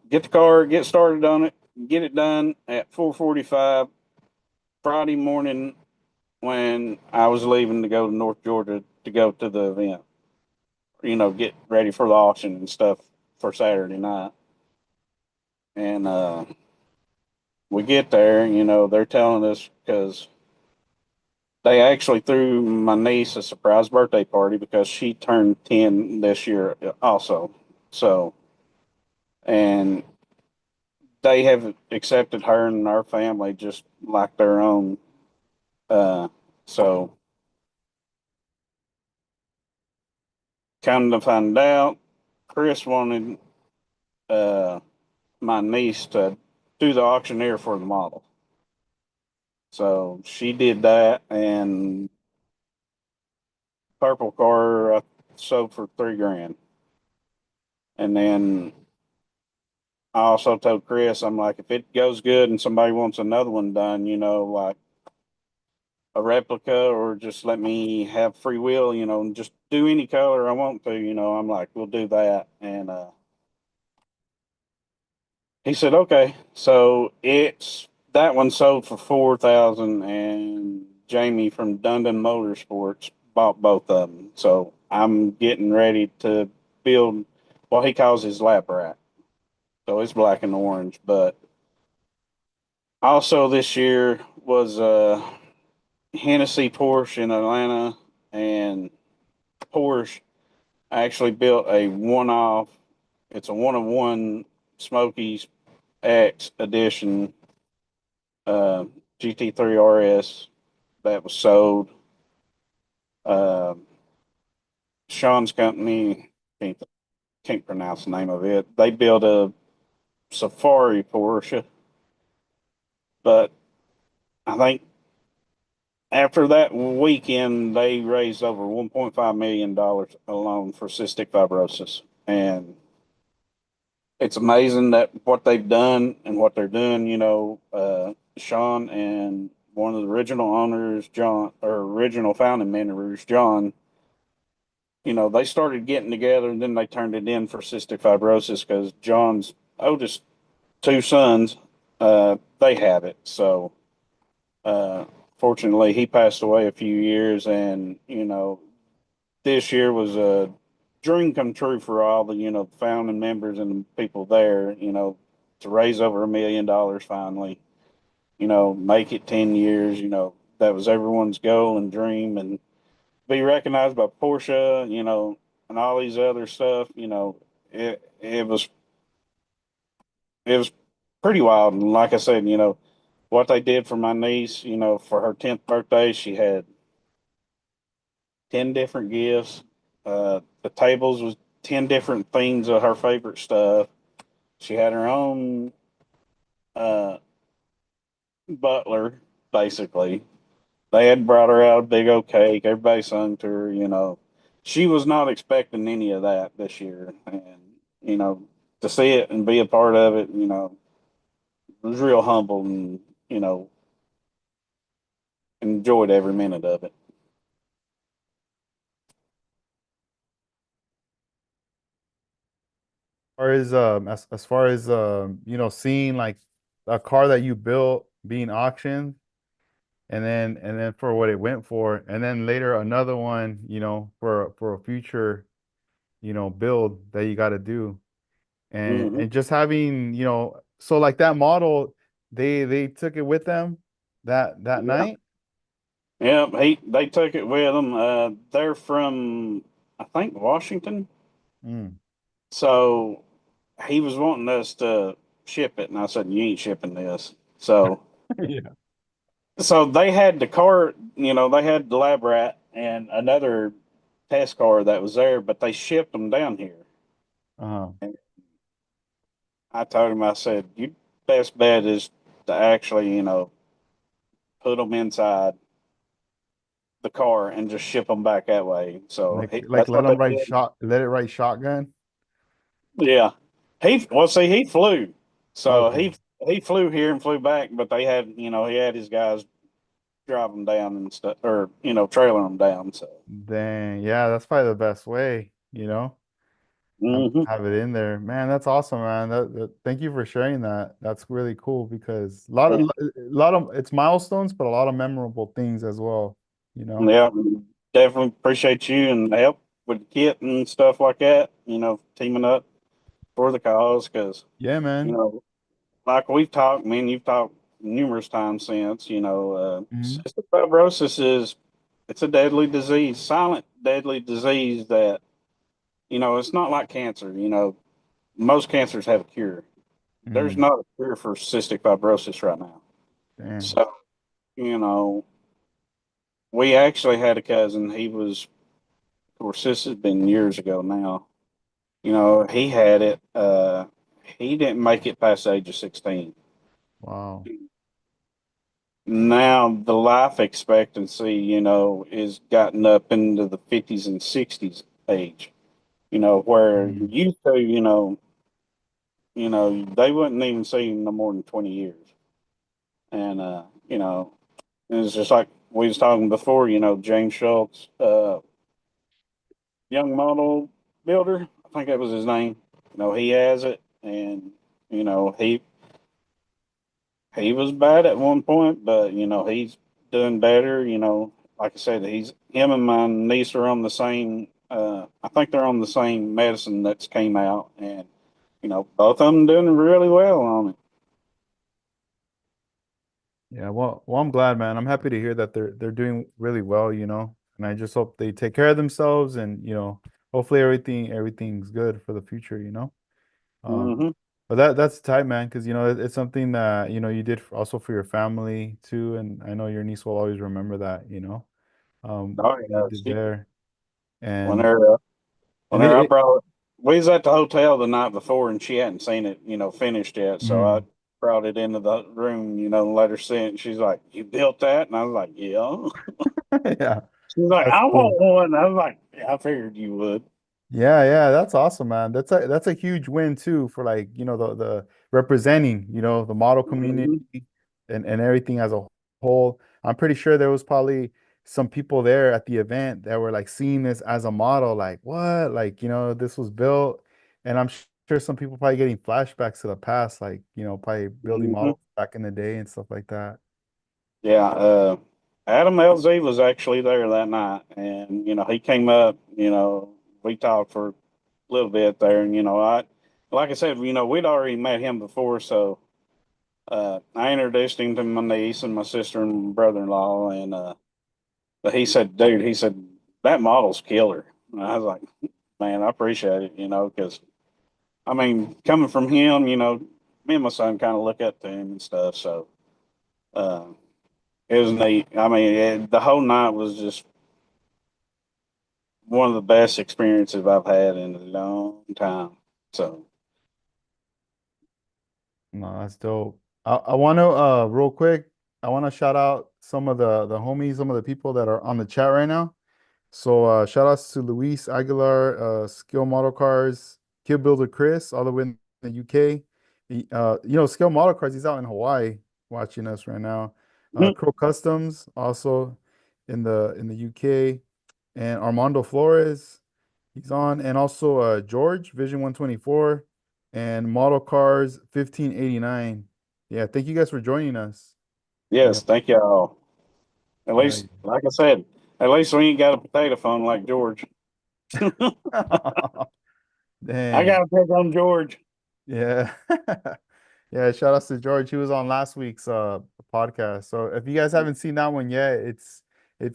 get the car, get started on it, get it done at 4:45 Friday morning when I was leaving to go to North Georgia to go to the event. Get ready for the auction and stuff for Saturday night. And we get there, they're telling us because they actually threw my niece a surprise birthday party because she turned 10 this year also. So, and they have accepted her and our family just like their own. Uh, so, come to find out, Chris wanted uh, my niece to do the auctioneer for the model. So she did that, and purple car sold for 3 grand. And then I also told Chris, I'm like, if it goes good and somebody wants another one done, like a replica, or just let me have free will, and just do any color I want to, I'm like, we'll do that. And he said, okay. So it's that one sold for 4,000, and Jamie from Dundon Motorsports bought both of them. So I'm getting ready to build what he calls his lap rack. So it's black and orange. But also this year was Hennessy Porsche in Atlanta, and Porsche actually built a one off. It's a one of one Smokies X edition uh, GT3 RS that was sold. Uh, Sean's company, can't, can't pronounce the name of it. They built a Safari Porsche, but I think after that weekend, they raised over $1.5 million alone for cystic fibrosis. And it's amazing that what they've done and what they're doing, Sean and one of the original owners, John, or original founding members, John, they started getting together and then they turned it in for cystic fibrosis because John's oldest two sons, they have it. So, uh, fortunately, he passed away a few years, and this year was a dream come true for all the founding members and the people there. To raise over $1 million finally. Make it 10 years. That was everyone's goal and dream, and be recognized by Porsche, and all these other stuff, it was pretty wild. And like I said, what they did for my niece, for her 10th birthday, she had 10 different gifts. The tables was 10 different things of her favorite stuff. She had her own uh, butler, basically. They had brought her out a big old cake. Everybody sung to her. She was not expecting any of that this year. And, you know, to see it and be a part of it, was real humble, and, enjoyed every minute of it. Far as as far as seeing like a car that you built being auctioned, and then for what it went for, and then later another one, for a future, build that you got to do, and Hmm. and just having, so like that model, they took it with them that Yeah. night. Yeah. They took it with them. They're from, I think, Washington. Mm. So he was wanting us to ship it, and I said, "You ain't shipping this." So they had the car, they had the lab rat and another test car that was there, but they shipped them down here. Uh-huh. And I told him, I said, "Your best bet is to actually, put them inside the car and just ship them back that way." So Like that's let what they them write did. shot, let it write shotgun. Yeah. Well, see, he flew. So Okay. he flew here and flew back, but he had his guys drive them down and stuff, or, trailer them down. So, Dang, yeah, that's probably the best way, hmm. have it in there. Man, that's awesome, man. Thank you for sharing that. That's really cool because Yeah. a lot of it's milestones, but a lot of memorable things as well, you know. Yeah, definitely appreciate you and the help with the kit and stuff like that, teaming up for the cause. Because, Yeah, you man. know, like we've talked, man, you've talked numerous times since, Hmm. cystic fibrosis it's a deadly disease, silent deadly disease that, it's not like cancer. Most cancers have a cure. There's Hmm. not a cure for cystic fibrosis right now. Damn. So, you know, we actually had a cousin. Of course, this has been years ago now. He had it. He didn't make it past the age of 16. Wow. Now the life expectancy, is gotten up into the 50s and 60s age. Where Mm. used to, they wouldn't even see him no more than 20 years. And, and it's just like we was talking before, James Schultz, young model builder, I think that was his name. He has it, and you know he he was bad at one point, but he's doing better. Like I said, he's him and my niece are on the same. I think they're on the same medicine that's came out, and both of them doing really well on it. Yeah, well, I'm glad, man. I'm happy to hear that they're doing really well, and I just hope they take care of themselves and, hopefully everything's good for the future, Um, Hmm. but that's tight, man, because it's something that, you did also for your family too, and I know your niece will always remember that, Oh what you yeah, did she there. And whenever and whenever I brought we was at the hotel the night before and she hadn't seen it, finished yet. So I mm, brought it into the room, and let her see it. And she's like, "You built that?" And I was like, "Yeah." yeah, She's like, that's "I cool. want one." I was like, "Yeah, I figured you would." Yeah, that's awesome, man. That's a huge win too for like, the representing, the model community Hmm. and everything as a whole. I'm pretty sure there was probably some people there at the event that were like seeing this as a model, like what? Like, this was built. And I'm sure some people probably getting flashbacks to the past, like, probably building Hmm. models back in the day and stuff like that. Yeah, Adam LZ was actually there that night, and he came up. We talked for a little bit there, and like I said, we'd already met him before, so I introduced him to my niece and my sister and brother-in-law, and but he said, "Dude," he said, "that model's killer." And I was like, "Man, I appreciate it," because I mean, coming from him, me and my son kind of look up to him and stuff, so. Uh, It was neat. I mean, the whole night was just one of the best experiences I've had in a long time. So, No, that's dope. I want to real quick, I want to shout out some of the homies, some of the people that are on the chat right now. So shout outs to Luis Aguilar, Skill Model Cars, Kid Builder Chris, all the way in the UK. Skill Model Cars, he's out in Hawaii watching us right now. mhm. Crow Customs also in the UK, and Armando Flores, he's on, and also George Vision 124 and Model Cars 1589. Yeah, thank you guys for joining us. Yeah. Yes, thank y'all. At Yeah. least, like I said, at least we ain't got a potato phone like George. I got Dang. to pick on George. Yeah. Yeah, shout outs to George. He was on last week's podcast. So if you guys haven't seen that one yet, it's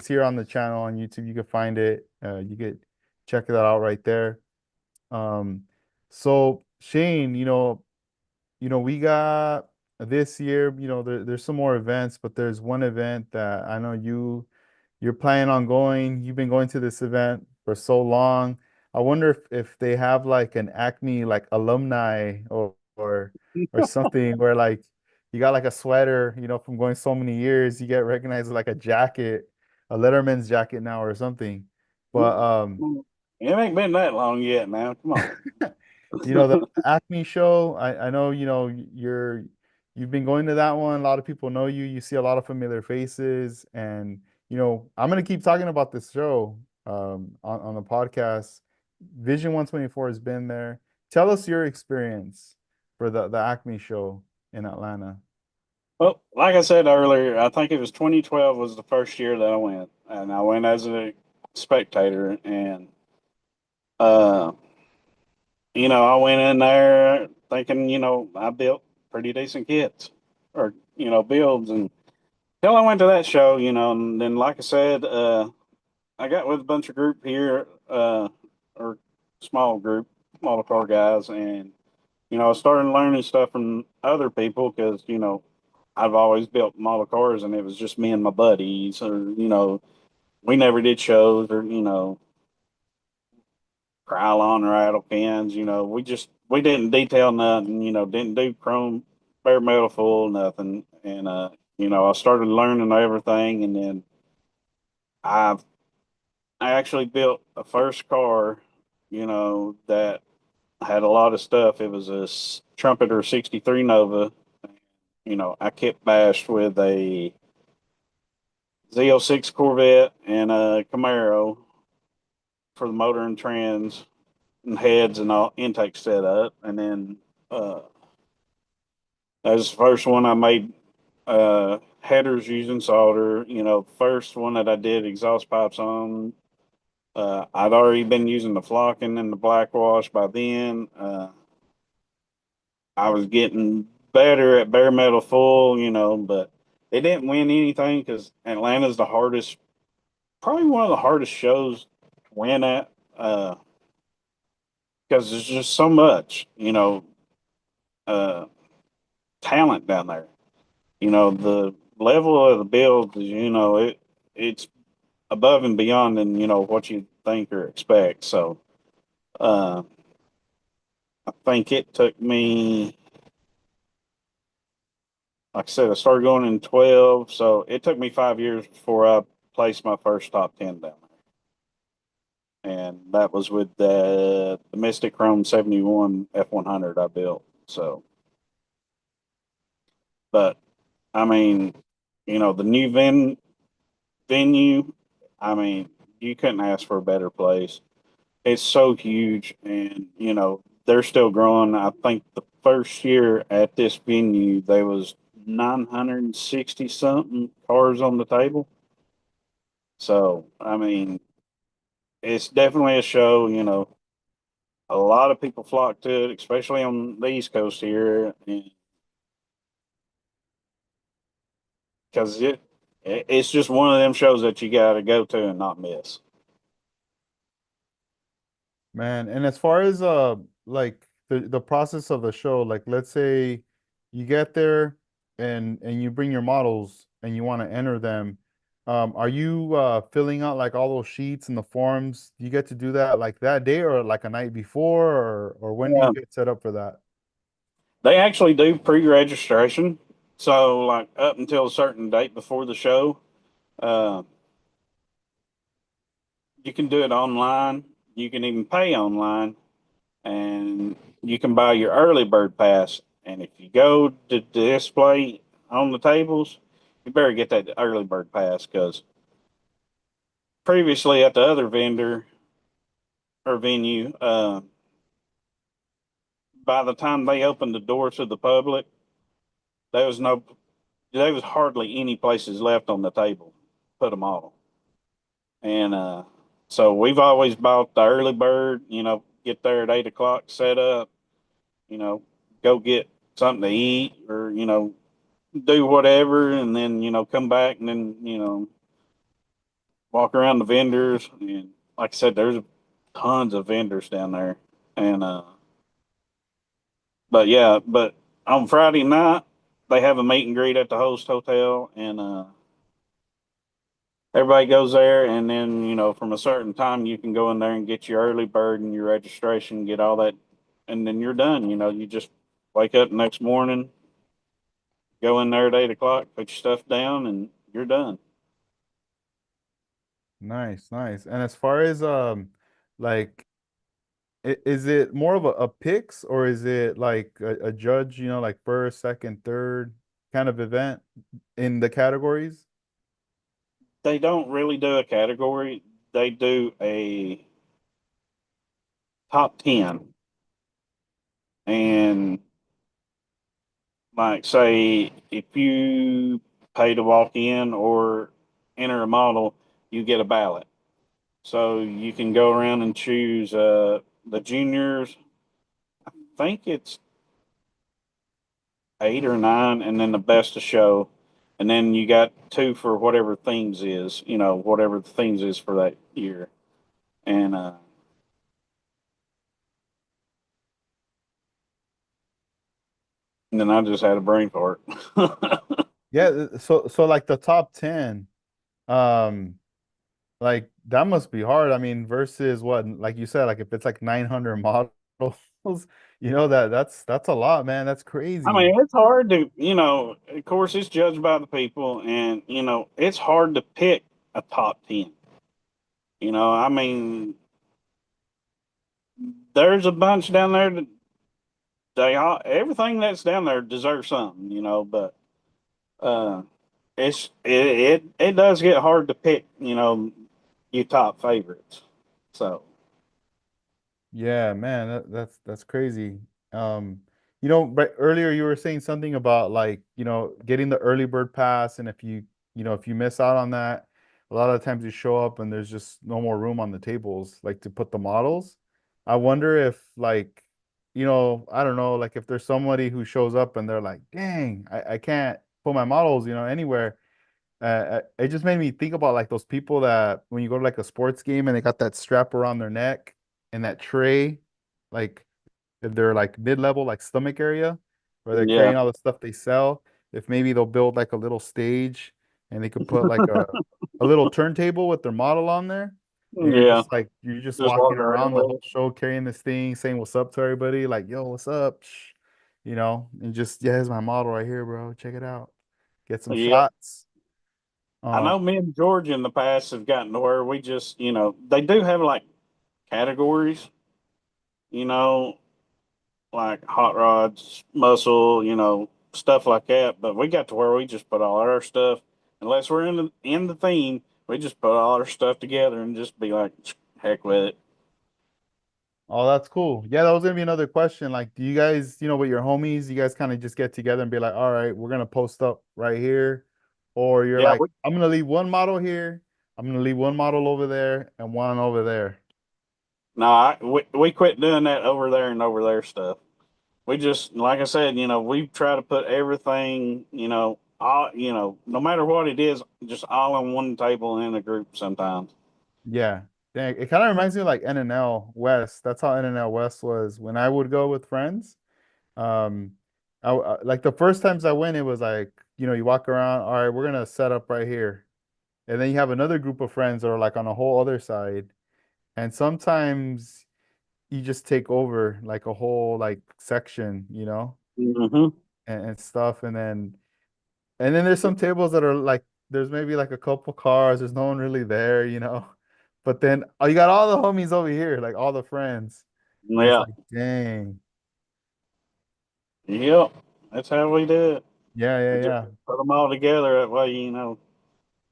here on the channel on YouTube. You can find it. You could check that out right there. Um, so Shane, we got this year, there's some more events, but there's one event that I know you're planning on going. You've been going to this event for so long. I wonder if they have like an Acme like alumni or something where like you got like a sweater, from going so many years, you get recognized with like a jacket, a Letterman's jacket now or something. But It ain't been that long yet, man. Come on. the Acme show, I know, you've been going to that one. A lot of people know you. You see a lot of familiar faces. And, I'm gonna keep talking about this show on the podcast. Vision 124 has been there. Tell us your experience for the Acme show in Atlanta. Well, like I said earlier, I think it was 2012 was the first year that I went, and I went as a spectator, and uh, I went in there thinking, I built pretty decent kits or, builds. And till I went to that show, and then, like I said, I got with a bunch of group here, or small group, model car guys. And, I started learning stuff from other people because, I've always built model cars and it was just me and my buddies, or, we never did shows or, Krylon rattle pins. We didn't detail nothing. Didn't do chrome bare metal full nothing. And I started learning everything, and then I actually built a first car. That had a lot of stuff. It was a Trumpeter 63 Nova. I kept bashed with a Z06 Corvette and a Camaro for the motor and trans and heads and all intake set up. And then uh, that was the first one I made headers using solder. First one that I did exhaust pipes on. I'd already been using the flocking and the black wash by then. I was getting better at bare metal full, but they didn't win anything because Atlanta's the hardest, probably one of the hardest shows to win at. Because there's just so much, uh, talent down there. The level of the build is, it's above and beyond than what you think or expect. So uh, I think it took me, like I said, I started going in 12, so it took me 5 years before I placed my first top 10 down there, and that was with the Mystic Chrome 71 F100 I built. So, but I mean, the new venue, I mean, you couldn't ask for a better place. It's so huge, and they're still growing. I think the first year at this venue, there was 960 something cars on the table. So I mean, it's definitely a show. A lot of people flock to it, especially on the East Coast here, because it's just one of them shows that you got to go to and not miss. Man, and as far as like the process of the show, like let's say you get there and you bring your models and you want to enter them, are you filling out like all those sheets and the forms? Do you get to do that like that day or like a night before or when do you Yeah, get set up for that? they actually do pre-registration. So like up until a certain date before the show, uh, you can do it online. You can even pay online, and you can buy your early bird pass. And if you go to the display on the tables, you better get that early bird pass because previously at the other vendor or venue, by the time they opened the door to the public, there was no, there was hardly any places left on the table. Put them all, and so we've always bought the early bird. Get there at 8 o'clock, set up. You know, go get something to eat or do whatever, and then come back and then walk around the vendors. And like I said, there's tons of vendors down there, and but yeah, but on Friday night they have a meet and greet at the host hotel, and everybody goes there, and then from a certain time you can go in there and get your early bird and your registration, get all that, and then you're done. You just wake up the next morning, go in there at 8 o'clock, put your stuff down, and you're done. Nice, nice. And as far as like is it more of a picks or is it like a judge, like first, second, third kind of event in the categories? They don't really do a category. They do a top 10. And like, say, if you pay to walk in or enter a model, you get a ballot. So you can go around and choose the juniors. I think it's 8 or 9, and then the best of show. And then you got two for whatever themes is, whatever the themes is for that year. And then I just had a brain fart. Yeah, so like the top 10, um, like that must be hard. I mean, versus what, like you said, like if it's like 900 models, that's a lot, man. That's I crazy. mean, it's hard to, of course, it's judged by the people, and, it's hard to pick a top 10. I mean, there's a bunch down there that they all, everything that's down there deserves something, but uh, it does get hard to pick, your top favorites. So Yeah, man, that's crazy. Um, but earlier you were saying something about like, getting the early bird pass, and if you miss out on that, a lot of times you show up and there's just no more room on the tables, like to put the models. I wonder if like, I don't know, like if there's somebody who shows up and they're like, dang, I can't put my models, anywhere. It just made me think about like those people that when you go to like a sports game and they got that strap around their neck and that tray, like if they're like mid-level, like stomach area, where they're yeah, carrying all the stuff they sell. If maybe they'll build like a little stage and they could put like a little turntable with their model on there, and yeah, you're just just walking walking around around the with whole show carrying this thing, saying what's up to everybody, like, yo, what's up? And just, yeah, here's my model right here, bro. Check it out. Get some it. Yeah, shots. I Um, know me and George in the past have gotten to where we just, they do have like categories, you know, like hot rods, muscle, stuff like that. But we got to where we just put all our stuff, unless we're in the theme, we just put all our stuff together and just be like, heck with it. Oh, that's cool. Yeah, that was gonna be another question. Like, do you guys, with your homies, you guys kind of just get together and be like, all right, we're gonna post up right here. Or you're Yeah, like, I'm gonna leave one model here, I'm gonna leave one model over there, and one over there. no, we quit doing that over there and over there stuff. We just, like I said, we try to put everything, all, no matter what it is, just all on one table in a group sometimes. Yeah. Dang, it kind of reminds me of like NNL West. That's how NNL West was when I would go with friends. Um, like the first times I went, it was like, you walk around, all right, we're gonna set up right here. And then you have another group of friends that are like on a whole other side. And sometimes you just take over like a whole like section, Hmm. and stuff. And then there's some tables that are like there's maybe like a couple cars, there's no one really there. But then you got all the homies over here, like all the friends. And it's Yeah. like, dang. Yep. That's how we do it. Yeah, We yeah, just yeah. put them all together. That way,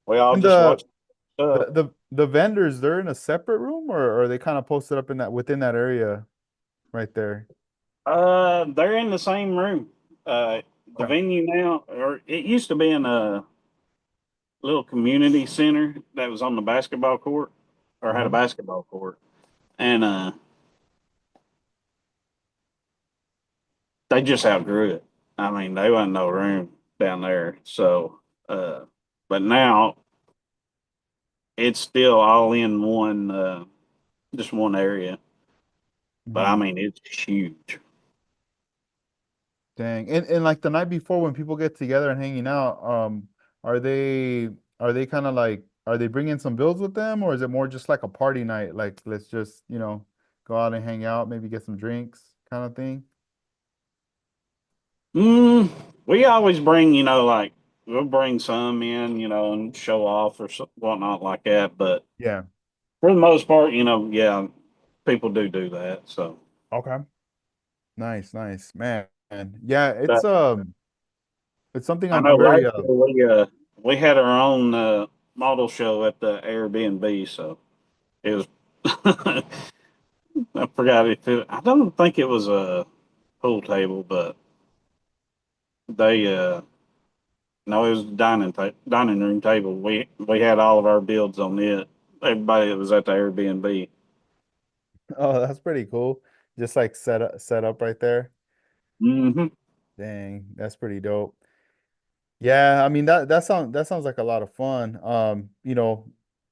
we all And just watch the stuff. the the vendors, they're in a separate room, or are they kind of posted up in that within that area right there? They're in the same room. The Okay. venue now, or it used to be in a little community center that was on the basketball court, or had a Hmm. basketball court, and they just outgrew it. I mean, they wasn't no room down there. So, uh, but now it's still all in one, just one area. But I Hmm. mean, it's huge. Dang. And like the night before when people get together and hanging out, are they are they kind of like are they bringing some bills with them, or is it more just like a party night? Like let's just, go out and hang out, maybe get some drinks kind of thing? Mm, we always bring, like we'll bring some in, and show off or whatnot like that. But Yeah. for the most part, yeah, people do that. So, Okay. Nice, nice. Man. Yeah, but it's something I I'm know I'm very last year we had our own model show at the Airbnb, so it was. I forgot if I don't think it was a pool table, but they no, it was a dining room table. We had all of our builds on it. Everybody that was at the Airbnb. Oh, that's pretty cool. Just like set up right there. Hmm. Dang, that's pretty dope. Yeah, I mean that sounds like a lot of fun.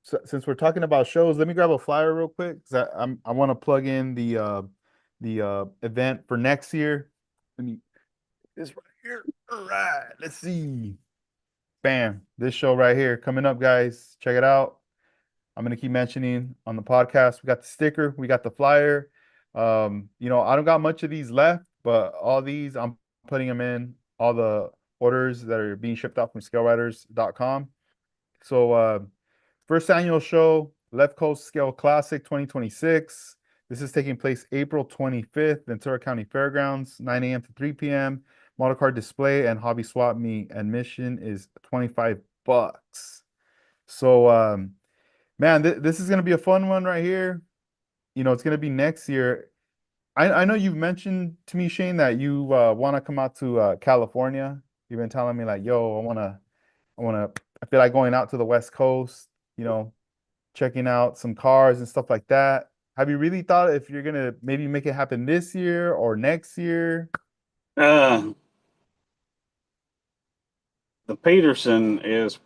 Since we're talking about shows, let me grab a flyer real quick because I want to plug in the event for next year. Let me this right here. All right, let's see. Bam, this show right here coming up, guys. Check it out. I'm gonna keep mentioning on the podcast. We got the sticker, we got the flyer. I don't got much of these left, but all these I'm putting them in all the orders that are being shipped out from ScaleRiders.com. So first annual show, Left Coast Scale Classic 2026. This is taking place April 25th, Ventura County Fairgrounds, 9 a.m. to 3 p.m. Model car display and hobby swap meet. Admission is 25 bucks. So, man, this is gonna be a fun one right here. It's gonna be next year. I know you've mentioned to me, Shane, that you want to come out to California. You've been telling me like, yo, I feel like going out to the West Coast, you know, checking out some cars and stuff like that. Have you really thought if you're gonna maybe make it happen this year or next year? Uh, the Peterson is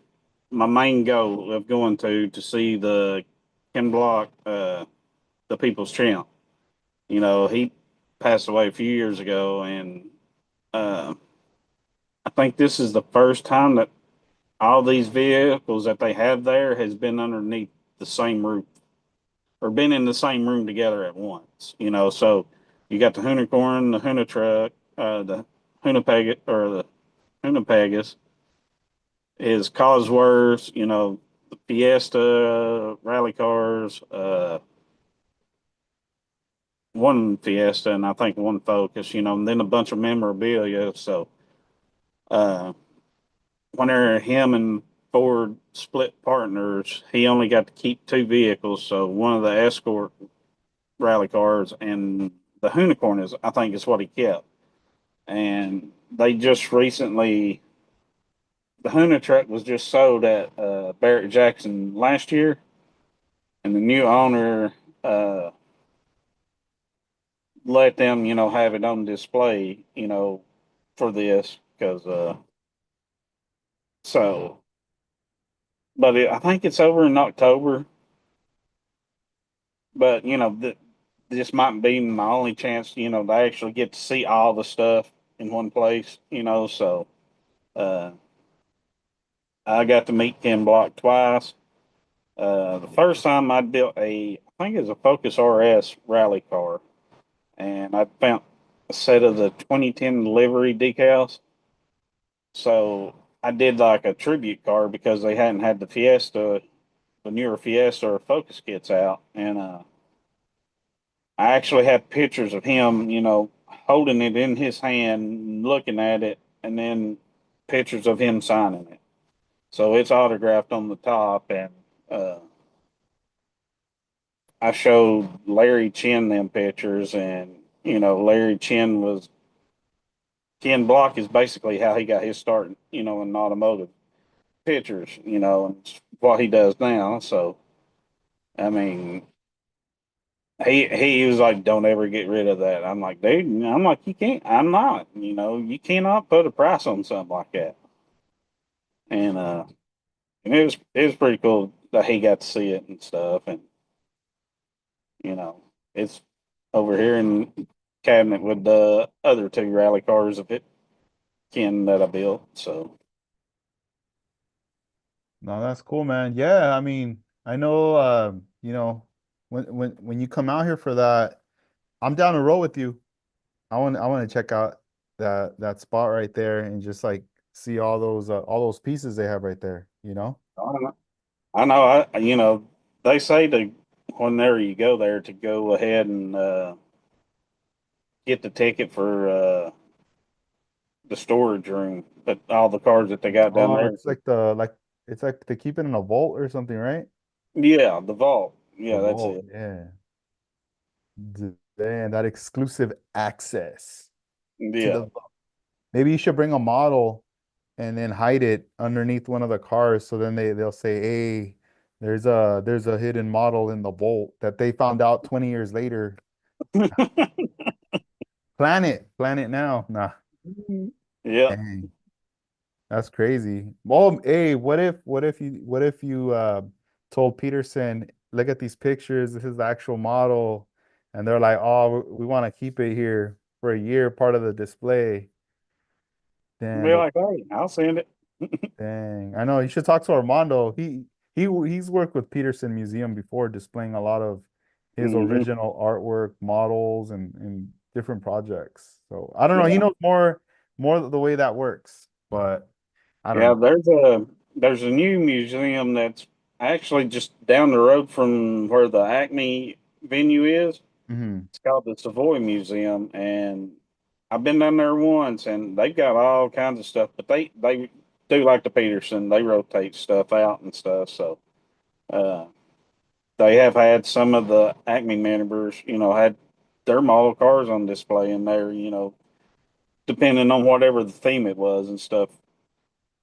my main goal of going to see the Ken Block, the People's Champ. He passed away a few years ago, and uh, I think this is the first time that all these vehicles that they have there has been underneath the same roof or been in the same room together at once. So you got the Unicorn, the Huna truck, the Hunapeg or the Hunapegas, his Cosworths, the Fiesta, rally cars, one Fiesta, and I think one Focus, and then a bunch of memorabilia. So, uh, whenever him and Ford split partners, he only got to keep two vehicles. So, one of the Escort rally cars and the Unicorn is, I think, is what he kept. And they just recently, the Huna truck was just sold at Barrett Jackson last year, and the new owner let them, have it on display, for this because so. But I think it's over in October. But this might be my only chance, to actually get to see all the stuff in one place, So uh, I got to meet Ken Block twice. The first time I built I think it was a Focus RS rally car, and I found a set of the 2010 livery decals. So I did like a tribute car because they hadn't had the Fiesta, the newer Fiesta or Focus kits out, and I actually have pictures of him, holding it in his hand, looking at it, and then pictures of him signing it. So it's autographed on the top, and uh, I showed Larry Chin them pictures, and Larry Chin was Ken Block is basically how he got his start, in automotive pictures, and what he does now. So I mean, he was like, "Don't ever get rid of that." I'm like, "Dude," I'm like, "You can't." I'm not. You cannot put a price on something like that. And it was pretty cool that he got to see it and stuff. And you know, it's over here in cabinet with the other two rally cars of it, Ken that I built. So No, that's cool, man. Yeah, I mean, I know, when you come out here for that, I'm down the road with you. I want to check out that spot right there and just like see all those pieces they have right there, you know? I don't know. I know. They say to whenever you go there to go ahead and get the ticket for the storage room, but all the cars that they got down Oh, there. it's like they keep it in a vault or something, right? Yeah, the vault. The Yeah, that's vault, it. yeah. Damn, that exclusive access to Yeah. the vault. Maybe you should bring a model and then hide it underneath one of the cars so then they'll say, "Hey, there's a hidden model in the vault that they found out 20 years later." Plan it now. Nah, Yeah. dang. That's crazy. Well, hey, what if you told Peterson, look at these pictures, this is the actual model, and they're like, oh, we want to keep it here for a year, part of the display. Damn, Be like, hey, I'll send it. dang. I know you should talk to Armando. He's worked with Peterson Museum before, displaying a lot of his Hmm. original artwork, models, and different projects. So I don't know. He Yeah. knows more the way that works, but I don't Yeah, know. there's a new museum that's actually just down the road from where the Acme venue is. Hmm. It's called the Savoy Museum, and I've been down there once, and they've got all kinds of stuff. But they do like the Peterson. They rotate stuff out and stuff. So uh, they have had some of the Acme members, had their model cars on display in there. Depending on whatever the theme it was and stuff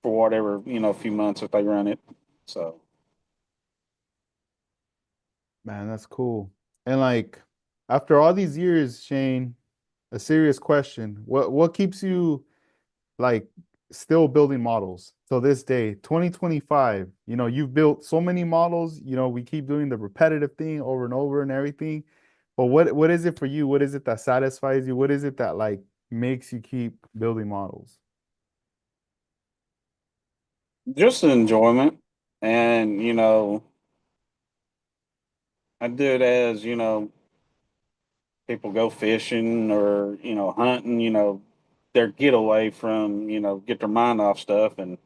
for whatever few months that they run it. So Man, that's cool. And like after all these years, Shane, a serious question. What keeps you like still building models till this day, 2025? You've built so many models, we keep doing the repetitive thing over and over and everything. But what is it for you? What is it that satisfies you? What is it that like makes you keep building models? just an enjoyment, and I do it as people go fishing or hunting, their getaway from get their mind off stuff, and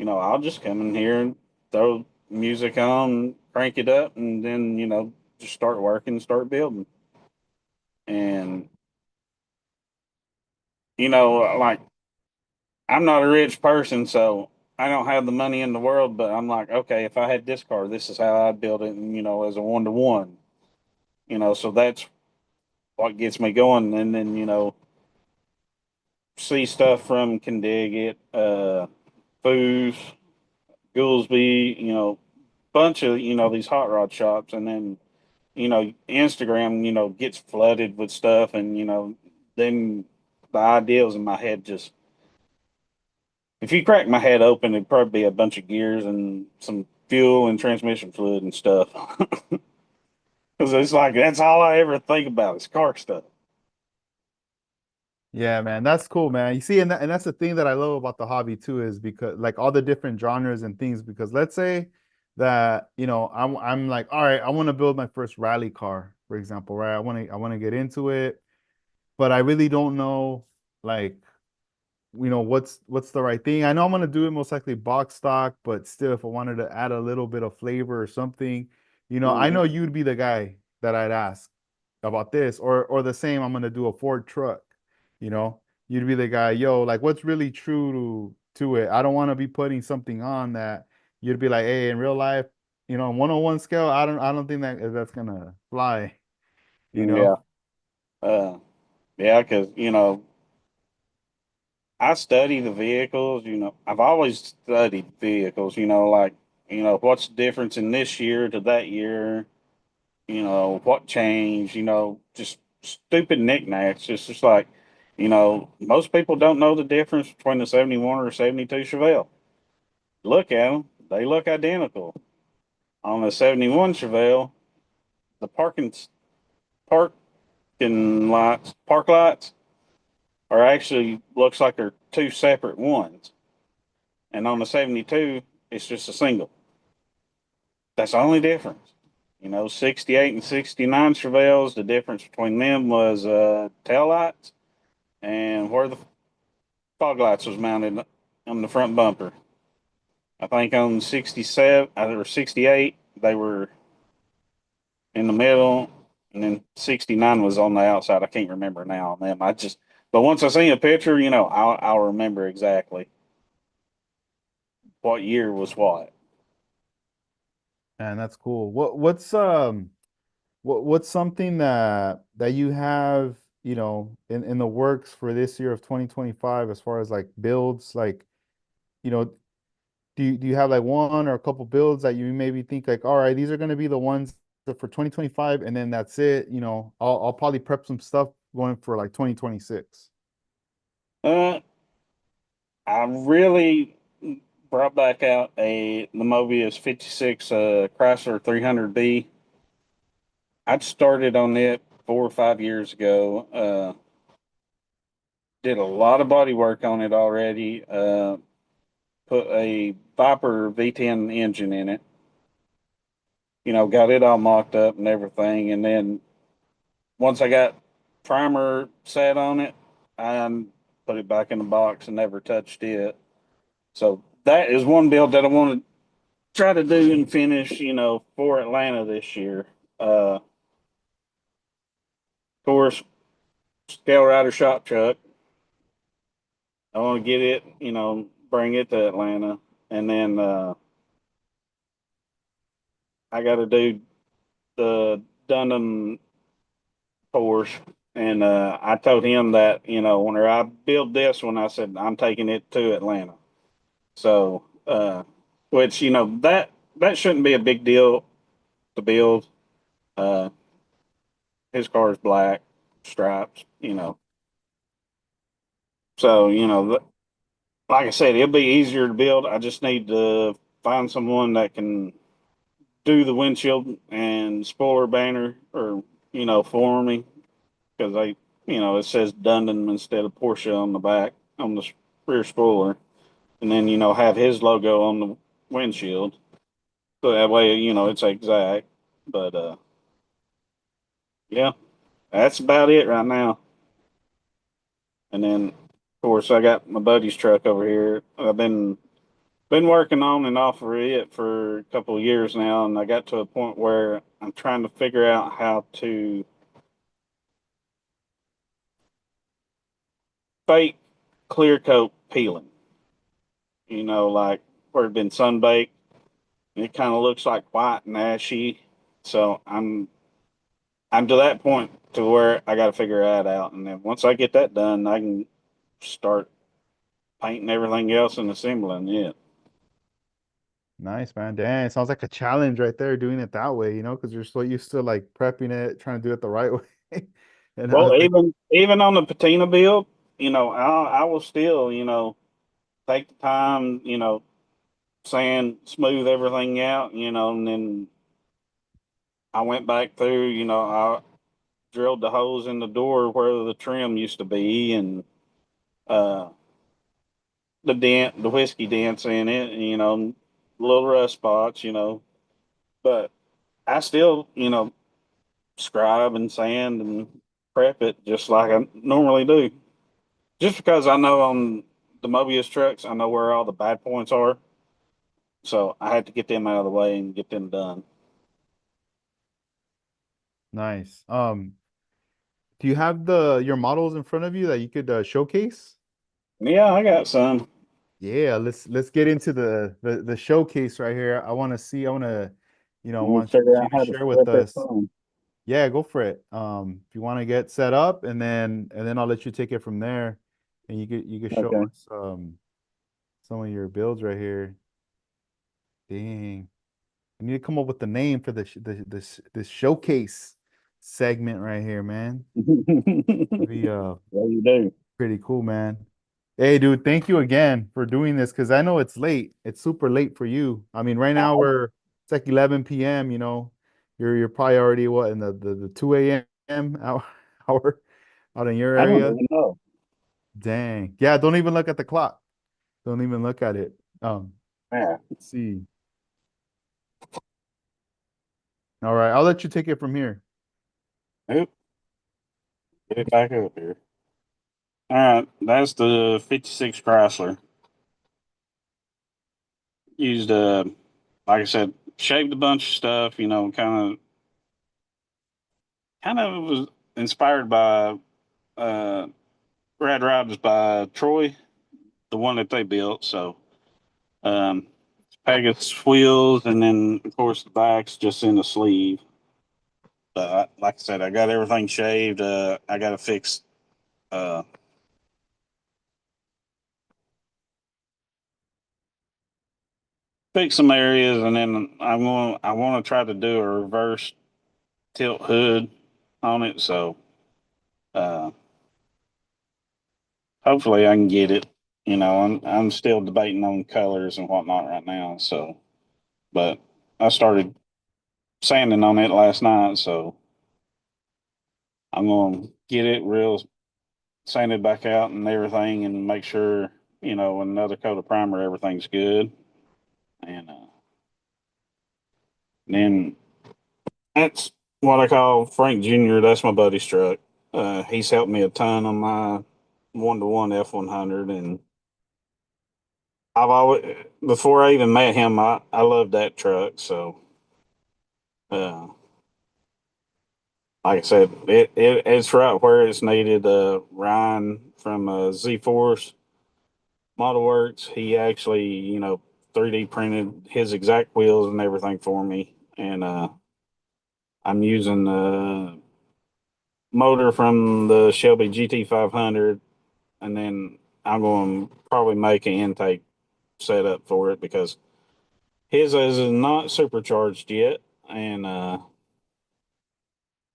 I'll just come in here and throw music on, crank it up, and then just start working, start building, and like I'm not a rich person, so I don't have the money in the world, but I'm like, okay, if I had this car, this is how I'd build it, and as a 1-to-1, so that's what gets me going, and then see stuff from Can Dig It, Foos, Goolsby, bunch of these hot rod shops, and then Instagram gets flooded with stuff, and then the ideas in my head just if you crack my head open, it'd probably be a bunch of gears and some fuel and transmission fluid and stuff. Because it's like that's all I ever think about is car stuff. Yeah, man, that's cool, man. You see, and that's the thing that I love about the hobby too, is because like all the different genres and things. Because let's say that I'm like, all right, I want to build my first rally car, for example, right? I want to get into it, but I really don't know like what's the right thing. I know I'm gonna do it most likely box stock, but still, if I wanted to add a little bit of flavor or something, I Mm-hmm. know you'd be the guy that I'd ask about this, or the same. I'm gonna do a Ford truck, you know, you'd be the guy, yo, like what's really true to it. I don't want to be putting something on that you'd be like, hey, in real life, 101 scale, I don't think that's gonna fly, you know. Yeah. Uh, yeah, because I study the vehicles. I've always studied vehicles. Like what's the difference in this year to that year? What changed? Just stupid knickknacks. Just like most people don't know the difference between the 71 or 72 Chevelle. Look at them; they look identical. On the 71 Chevelle, the park lights are actually looks like they're two separate ones, and on the 72, it's just a single. That's the only difference. 68 and 69 Chevelles, the difference between them was tail lights and where the fog lights was mounted on the front bumper. I think on 67 or 68, they were in the middle, and then 69 was on the outside. I can't remember now on them. But once I see a picture, I'll remember exactly what year was what. And that's cool. What's something that you have, in the works for this year of 2025 as far as like builds, like, you know, do you have like one or a couple builds that you maybe think like, all right, these are going to be the ones for 2025, and then that's it, I'll probably prep some stuff going for like 2026. Uh, I really brought back out the Mobius 56 Chrysler 300B. I'd started on it 4 or 5 years ago. Did a lot of body work on it already. Put a Viper V10 engine in it. Got it all mocked up and everything. And then once I got primer set on it, I put it back in the box and never touched it. So that is one build that I want to try to do and finish, for Atlanta this year. Uh, course, ScaleRider shop truck. I want to get it, bring it to Atlanta, and then I got to do the Dundon Porsche. And I told him that, whenever I build this one, I said I'm taking it to Atlanta. So, which that shouldn't be a big deal to build. Uh, his car is black stripes. So like I said, it'll be easier to build. I just need to find someone that can do the windshield and spoiler banner, or for me, because it says Dundon instead of Porsche on the back on the rear spoiler, and then have his logo on the windshield, so that way it's exact. But yeah, that's about it right now. And then of course I got my buddy's truck over here. I've been working on and off of it for a couple of years now, and I got to a point where I'm trying to figure out how to fake clear coat peeling. Like where it's been sunbaked, and it kind of looks like white and ashy. So I'm to that point to where I got to figure that out, and then once I get that done, I can start painting everything else and assembling it. Nice, man. Dang, sounds like a challenge right there doing it that way, because you're so used to like prepping it, trying to do it the right way. And now Well, it's like, even on the patina build, I will still take the time, sand, smooth everything out, and then I went back through, I drilled the holes in the door where the trim used to be, and uh, the whiskey dents in it, and, little rust spots, but I still, scribe and sand and prep it just like I normally do. Just because I know on the Mobius trucks, I know where all the bad points are. So I had to get them out of the way and get them done. nice. Do you have the your models in front of you that you could showcase? Yeah, I got some. Yeah, let's get into the showcase right here. I want to see. I want to, I'm gonna want figure you out to how to share with split this us. phone. Yeah, go for it. If you want to get set up, and then I'll let you take it from there, and you could show Okay. us some of your builds right here. Dang, I need to come up with the name for this showcase segment right here, man. It'd be What do you do? pretty cool, man. Hey, dude, thank you again for doing this because I know it's late. It's super late for you. I mean, right now it's like 11 p.m., You're probably already what in the 2 a.m. hour, hour out in your I don't area. even know. Dang. Yeah, don't even look at the clock. Don't even look at it. Yeah. Let's see. All right, I'll let you take it from here. Oop, get it back up here. All right, that's the '56 Chrysler. Used like I said, shaved a bunch of stuff. Kind of was inspired by uh, Rad Riders by Troy, the one that they built. So um, Pegasus wheels, and then of course the back's just in the sleeve. But like I said, I got everything shaved. I got to uh, fix some areas, and then I want to try to do a reverse tilt hood on it. So uh, hopefully I can get it. I'm still debating on colors and whatnot right now. So, but I started sanding on it last night, so I'm gonna get it real sanded back out and everything, and make sure with another coat of primer everything's good. And then that's what I call Frank Jr. That's my buddy's truck. He's helped me a ton on my 1-to-1 F100, and I've always before I even met him, I loved that truck. So uh, like I said, it's right where it's needed. Ryan from Z Force Model Works, he actually, 3D printed his exact wheels and everything for me. And I'm using the motor from the Shelby GT500, and then I'm going to probably make an intake setup for it because his is not supercharged yet. And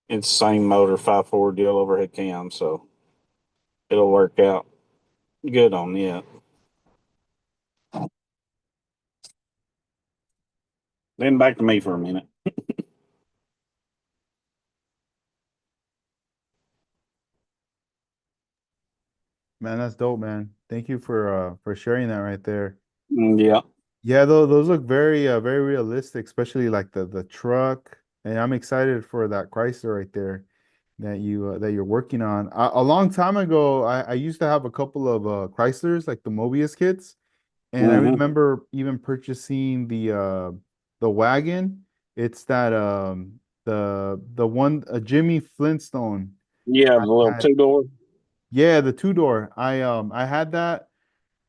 it's the same motor, 5.4 deal overhead cam, so it'll work out good on it. Then back to me for a minute. Man, that's dope, man. Thank you for sharing that right there. Yeah. Yeah, those look very realistic, especially like the truck. And I'm excited for that Chrysler right there that you're working on. A long time ago, I used to have a couple of Chryslers, like the Mobius kits, and I Hmm. remember even purchasing the wagon. It's that the one Jimmy Flintstone. Yeah, I the little had, two door. yeah, the two door. I had that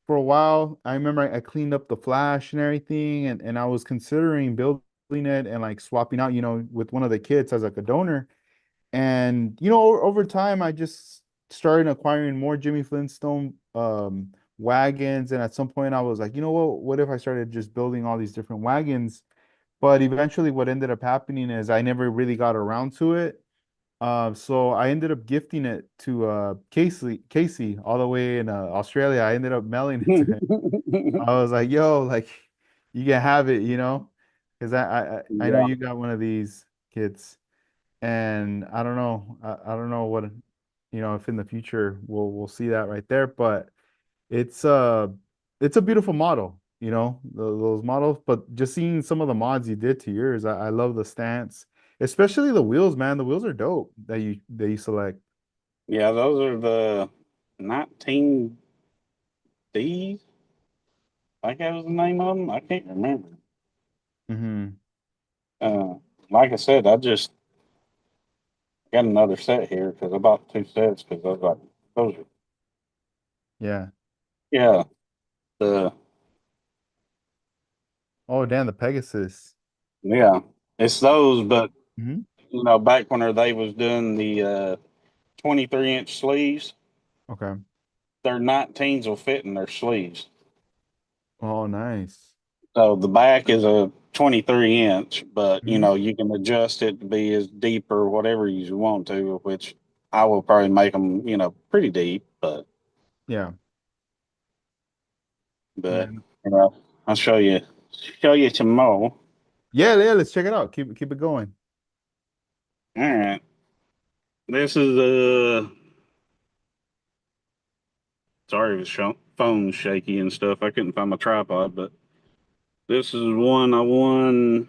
for a while. I remember I cleaned up the flash and everything, and I was considering building it and like swapping out, with one of the kids as like a donor. And over time, I just started acquiring more Jimmy Flintstone wagons. And at some point, I was like, you know what if I started just building all these different wagons? But eventually, what ended up happening is I never really got around to it. So I ended up gifting it to Casey, all the way in Australia. I ended up mailing it to him. I was like, yo, like you can have it, because I know Yeah. you got one of these kids, and I don't know, I don't know what, if in the future we'll see that right there, but it's uh it's a beautiful model, those models. But just seeing some of the mods you did to yours, I love the stance, especially the wheels, man. The wheels are dope that you select. Yeah, those are the 19Ds. I think that was the name of them. I can't remember. Hmm. Uh, like I said, I just got another set here because I bought two sets because I was like, those are, Yeah. yeah, the, Oh, damn, the Pegasus. yeah, it's those, but Hmm. back when they was doing the 23-inch sleeves, Okay. their 19s will fit in their sleeves. Oh, nice. So the back is a 23-inch, but Hmm. you can adjust it to be as deep or whatever you want to, which I will probably make them, pretty deep, Yeah. but Man. I'll show you some more. Yeah, let's check it out. Keep it going. All right. This is sorry, the phone's shaky and stuff. I couldn't find my tripod, but this is one I won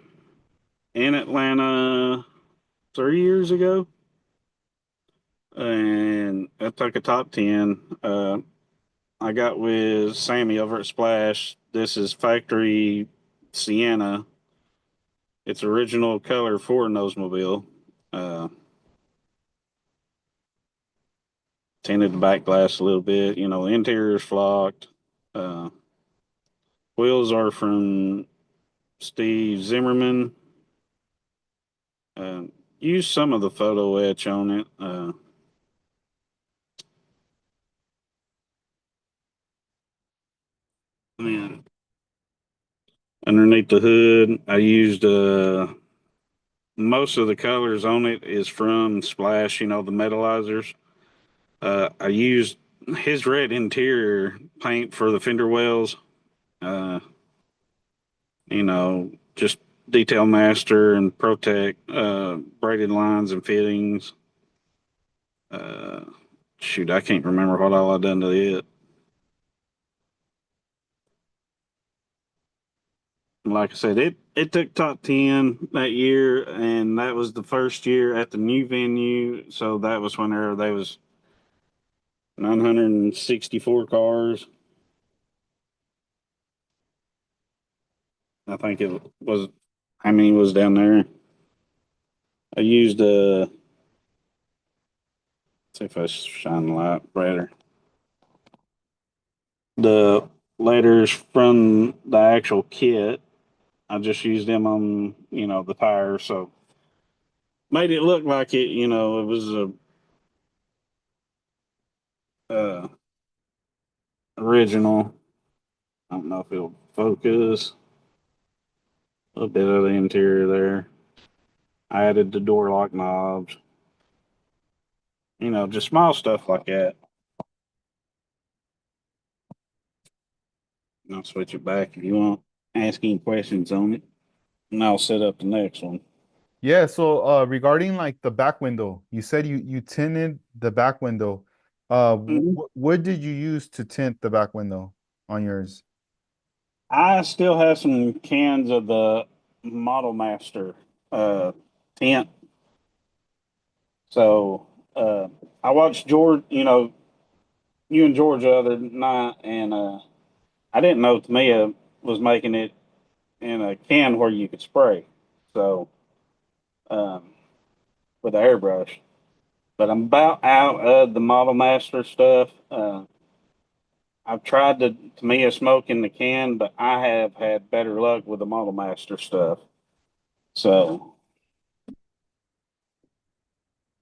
in Atlanta 3 years ago, and I took a top 10. I got with Sammy over at Splash. This is factory Sienna. It's original color for Nosemobile. Uh, Tinted the back glass a little bit. The interior's flocked. Uh, Wheels are from Steve Zimmerman. Uh, Used some of the photo etch on it. Man, underneath the hood, I used most of the colors on it is from Splash. The metallizers. I used his red interior paint for the fender wells. Uh, just Detail Master and Protect braided lines and fittings. Uh, Shoot, I can't remember what all I done to it. Like I said, it took top 10 that year, and that was the first year at the new venue. So that was whenever there was 964 cars. I think it was how many was down there. I used See if I shine the light better. The letters from the actual kit, I just used them on, the tire. So made it look like it was a uh, original. I don't know if it'll focus. A little bit of the interior there. I added the door lock knobs. Just small stuff like that. And I'll switch it back if you want. Ask any questions on it, and I'll set up the next one. Yeah, so regarding like the back window, you said you tinted the back window. Mhm. What did you use to tint the back window on yours? I still have some cans of the Model Master uh, tent. So I watched George, you and George the other night, and I didn't know Tamia was making it in a can where you could spray. So um, with a hairbrush. But I'm about out of the Model Master stuff. I've tried the Tamiya smoke in the can, but I have had better luck with the Model Master stuff. So,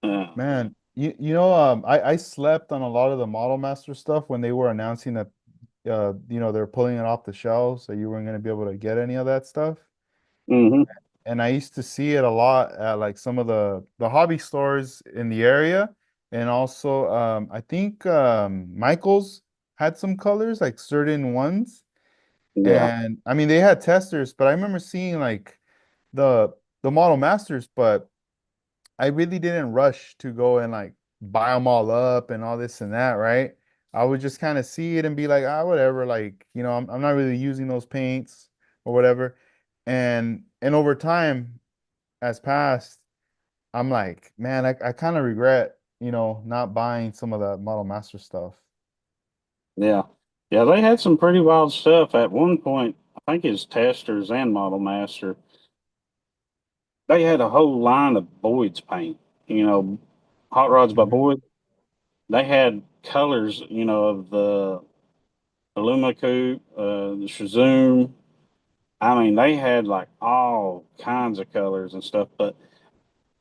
uh, Man, I slept on a lot of the Model Master stuff when they were announcing that they're pulling it off the shelves, so you weren't going to be able to get any of that stuff. hmm And I used to see it a lot at like some of the hobby stores in the area, and also I think Michael's had some colors, like certain ones. yeah, And I mean, they had testers, but I remember seeing like the the Model Masters, but I really didn't rush to go and like buy them all up and all this and that, right? I would just kind of see it and be like, ah, whatever. Like, I'm not really using those paints or whatever. And over time, as passed, I'm like, man, I kind of regret, not buying some of the Model Master stuff. yeah, yeah. They had some pretty wild stuff at one point. I think it's Testers and Model Master. They had a whole line of Boyd's paint. You know, Hot Rods by Mhm. Boyd. They had colors. Of the Illuma Coupe, the Shazoom. I mean, they had like all kinds of colors and stuff. But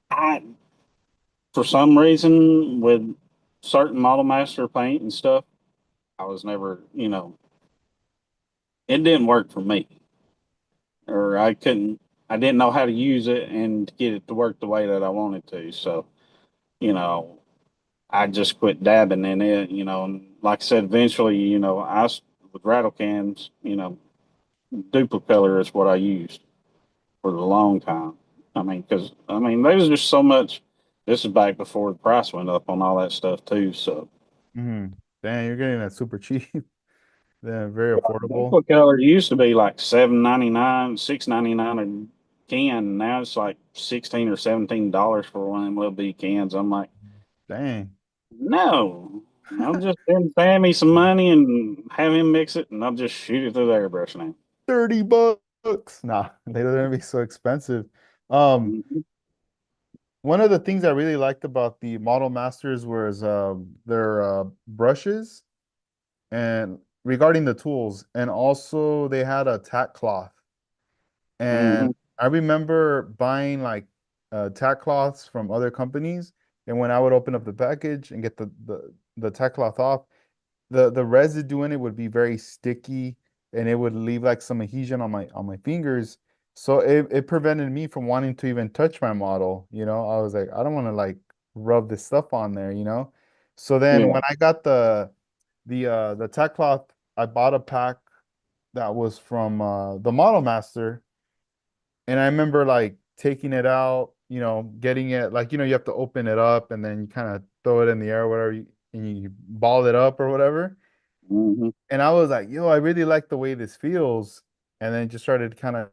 I, for some reason, with certain Model Master paint and stuff, I was never, it didn't work for me, or I didn't know how to use it and to get it to work the way that I wanted to. So, you know, I just quit dabbing in it, and like I said, eventually, with rattle cans, Duplicolor is what I used for the long time. I mean, because there was just so much. This is back before the price went up on all that stuff too. So Dang, you're getting that super cheap. They're very affordable. Duplicolor used to be like $7.99, $6.99 a can. Now it's like $16 or $17 for one of them little bitty cans. I'm like, Dang. no, I'll just send Sammy some money and have him mix it, and I'll just shoot it through the airbrush now. $30. Nah, they're gonna be so expensive. Um, Mhm. One of the things I really liked about the Model Masters was their brushes and regarding the tools, and also they had a tack cloth. And Mhm. I remember buying like tack cloths from other companies, and when I would open up the package and get the tack cloth off, the residue in it would be very sticky and it would leave like some adhesion on my fingers. So it prevented me from wanting to even touch my model, I was like, I don't want to like rub this stuff on there. So then Yeah. when I got the tech cloth, I bought a pack that was from the Model Master, and I remember like taking it out, getting it like, you have to open it up and then you kind of throw it in the air, whatever, and you ball it up or whatever. Mhm. And I was like, yo, I really like the way this feels. And then just started kind of,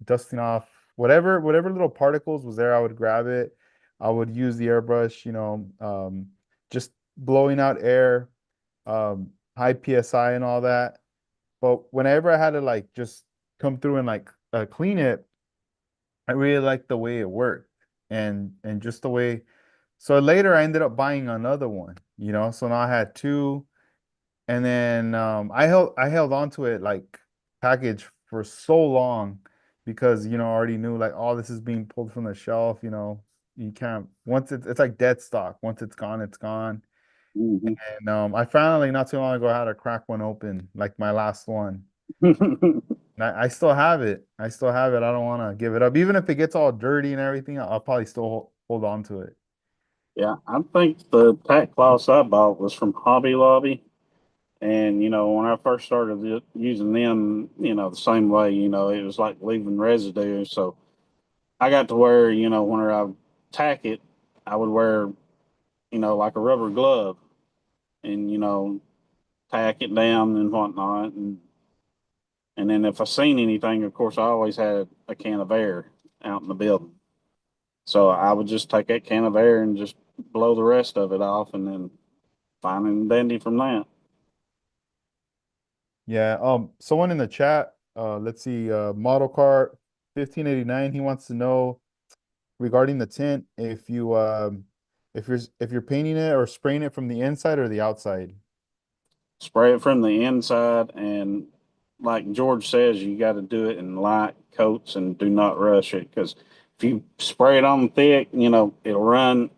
dusting off whatever little particles was there. I would grab it. I would use the airbrush, just blowing out air, high PSI and all that. But whenever I had to like just come through and like clean it, I really liked the way it worked and just the way So later I ended up buying another one, so now I had two. And then I held on to it like package for so long because I already knew like, oh, this is being pulled from the shelf, you can't once it's like dead stock. Once it's gone, it's gone. Mhm. And I finally not too long ago had to crack one open, like my last one. And I still have it. I still have it. I don't want to give it up. Even if it gets all dirty and everything, I'll probably still hold on to it. Yeah, I think the tack cloths I bought was from Hobby Lobby. And, when I first started using them, the same way, it was like leaving residue. So I got to where, when I would tack it, I would wear, like a rubber glove and, tack it down and whatnot. And then if I seen anything, of course, I always had a can of air out in the building. So I would just take that can of air and just blow the rest of it off and then fine and dandy from that. Yeah. Someone in the chat, let's see, model car 1589, he wants to know regarding the tint, if you're painting it or spraying it from the inside or the outside. Spray it from the inside, and like George says, you got to do it in light coats and do not rush it because if you spray it on thick, it'll run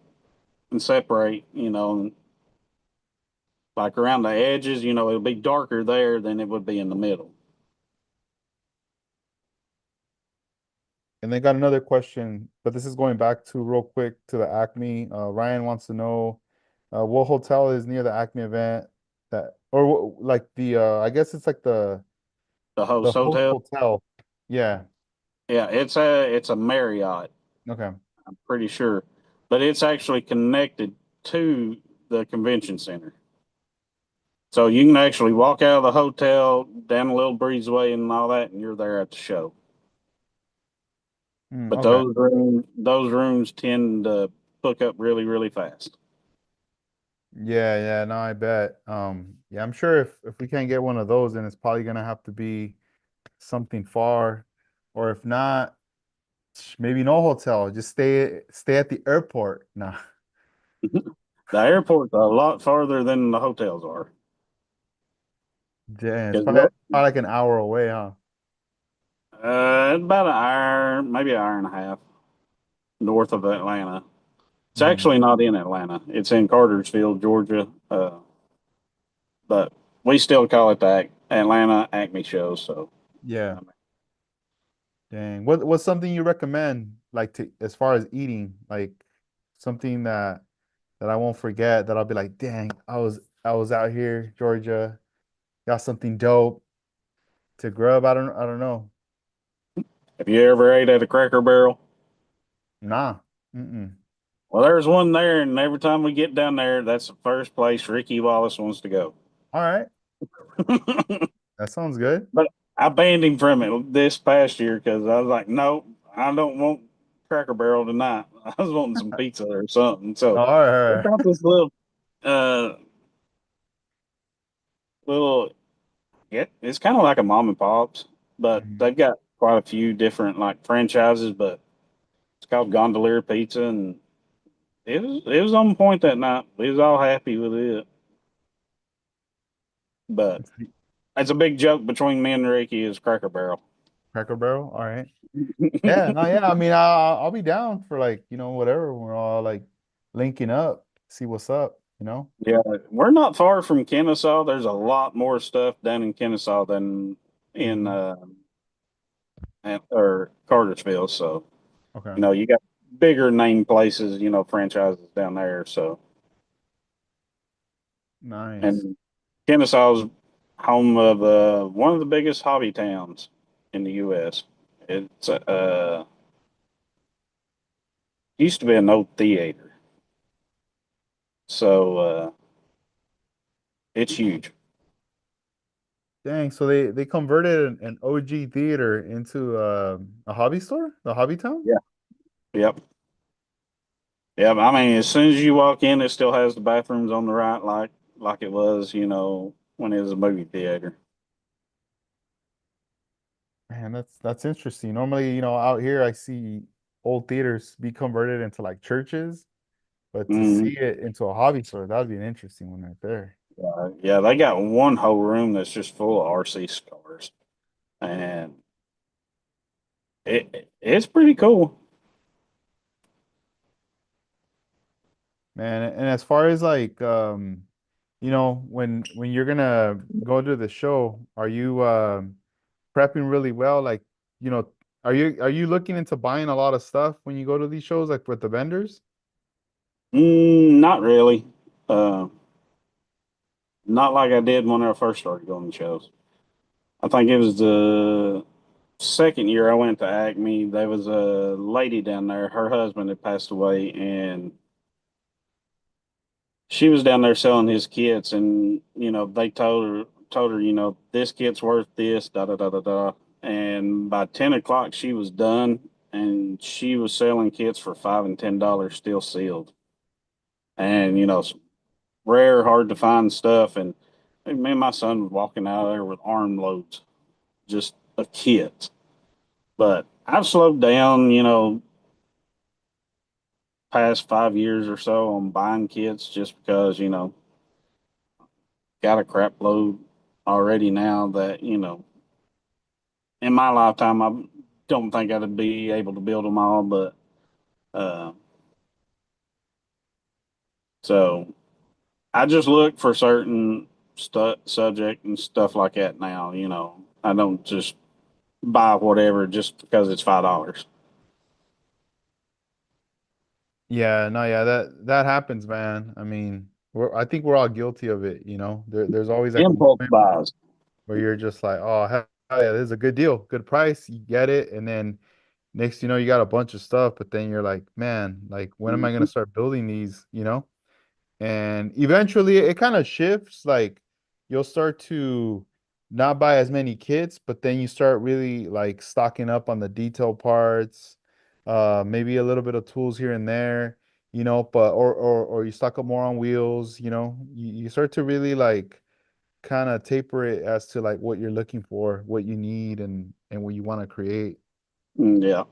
and separate. Like around the edges, it'll be darker there than it would be in the middle. And they got another question, but this is going back to real quick to the Acme. Ryan wants to know what hotel is near the Acme event that, or like I guess it's like the The the host host hotel, hotel. Yeah. yeah, it's a Marriott, Okay. I'm pretty sure, but it's actually connected to the convention center. So you can actually walk out of the hotel, down a little breezeway and all that, and you're there at the show. But Okay. those rooms tend to book up really, really fast. Yeah, yeah, no, I bet. Yeah, I'm sure if we can't get one of those, then it's probably gonna have to be something far, or if not, maybe no hotel. Just stay at the airport. Nah, The airport's a lot farther than the hotels are. yeah, it's 'Cause probably like an hour away, huh? it's about an hour, maybe an hour and a half north of Atlanta. It's Mm, actually not in Atlanta. It's in Cartersville, Georgia. But we still call it the Atlanta Acme Show. So, yeah, dang. What's something you recommend, like to as far as eating, like something that I won't forget, that I'll be like, dang, I was out here, Georgia, got something dope to grub. I don't know. have you ever ate at a Cracker Barrel? Nah. Mm-mm. Well, there's one there, and every time we get down there, that's the first place Ricky Wallace wants to go. All right. That sounds good. But I banned him from it this past year because I was like, no, I don't want Cracker Barrel tonight. I was wanting some pizza or something. So All they right. got this uh, little, yeah, it's kind of like a mom and pops, but Mhm. they've got quite a few different like franchises. But it's called Gondolier Pizza, and it was on point that night. We was all happy with it, but it's a big joke between me and Ricky is Cracker Barrel. Cracker Barrel. All right. Yeah, no, yeah. I mean, I'll be down for like, whatever. We're all like linking up, see what's up. Yeah, we're not far from Kennesaw. There's a lot more stuff down in Kennesaw than in Hmm. or Cartersville. So Okay. you got bigger name places, franchises down there. So Nice. and Kennesaw's home of one of the biggest hobby towns in the U.S. It's used to be an old theater, so it's huge. Dang, so they converted an OG theater into a hobby store, the Hobby Town? Yeah. Yep. Yeah, I mean, as soon as you walk in, it still has the bathrooms on the right, like it was, when it was a movie theater. Man, that's interesting. Normally, out here I see old theaters be converted into like churches. But to Mm, see it into a hobby store, that would be an interesting one right there. yeah, they got one whole room that's just full of RC cars, and it's pretty cool. Man, and as far as like when you're gonna go to the show, are you prepping really well? Like, you know, are you looking into buying a lot of stuff when you go to these shows, like with the vendors? Not really. Uh, Not like I did when I first started going to shows. I think it was the second year I went to Acme. There was a lady down there. Her husband had passed away, and she was down there selling his kits. And they told her, this kit's worth this, da da da da da. And by 10 o'clock, she was done, and she was selling kits for $5 and $10, still sealed. And rare, hard to find stuff. And me and my son was walking out of there with armloads, just a kit. But I've slowed down, past 5 years or so on buying kits just because, got a crap load already now that, in my lifetime, I don't think I'd be able to build them all. But uh, so I just look for certain subject and stuff like that now, I don't just buy whatever just because it's $5. Yeah, no, yeah, that happens, man. I mean, I think we're all guilty of it, you know. There's always like a Impulse moment buys. where you're just like, oh, hell yeah, this is a good deal, good price, you get it, and then next you know you got a bunch of stuff, but then you're like, man, like when am I gonna Mhm. start building these, you know? And eventually it kind of shifts. Like you'll start to not buy as many kits, but then you start really like stocking up on the detail parts, maybe a little bit of tools here and there, you know, but or you stock up more on wheels, you know, you start to really like kind of taper it as to like what you're looking for, what you need and what you want to create. Yeah.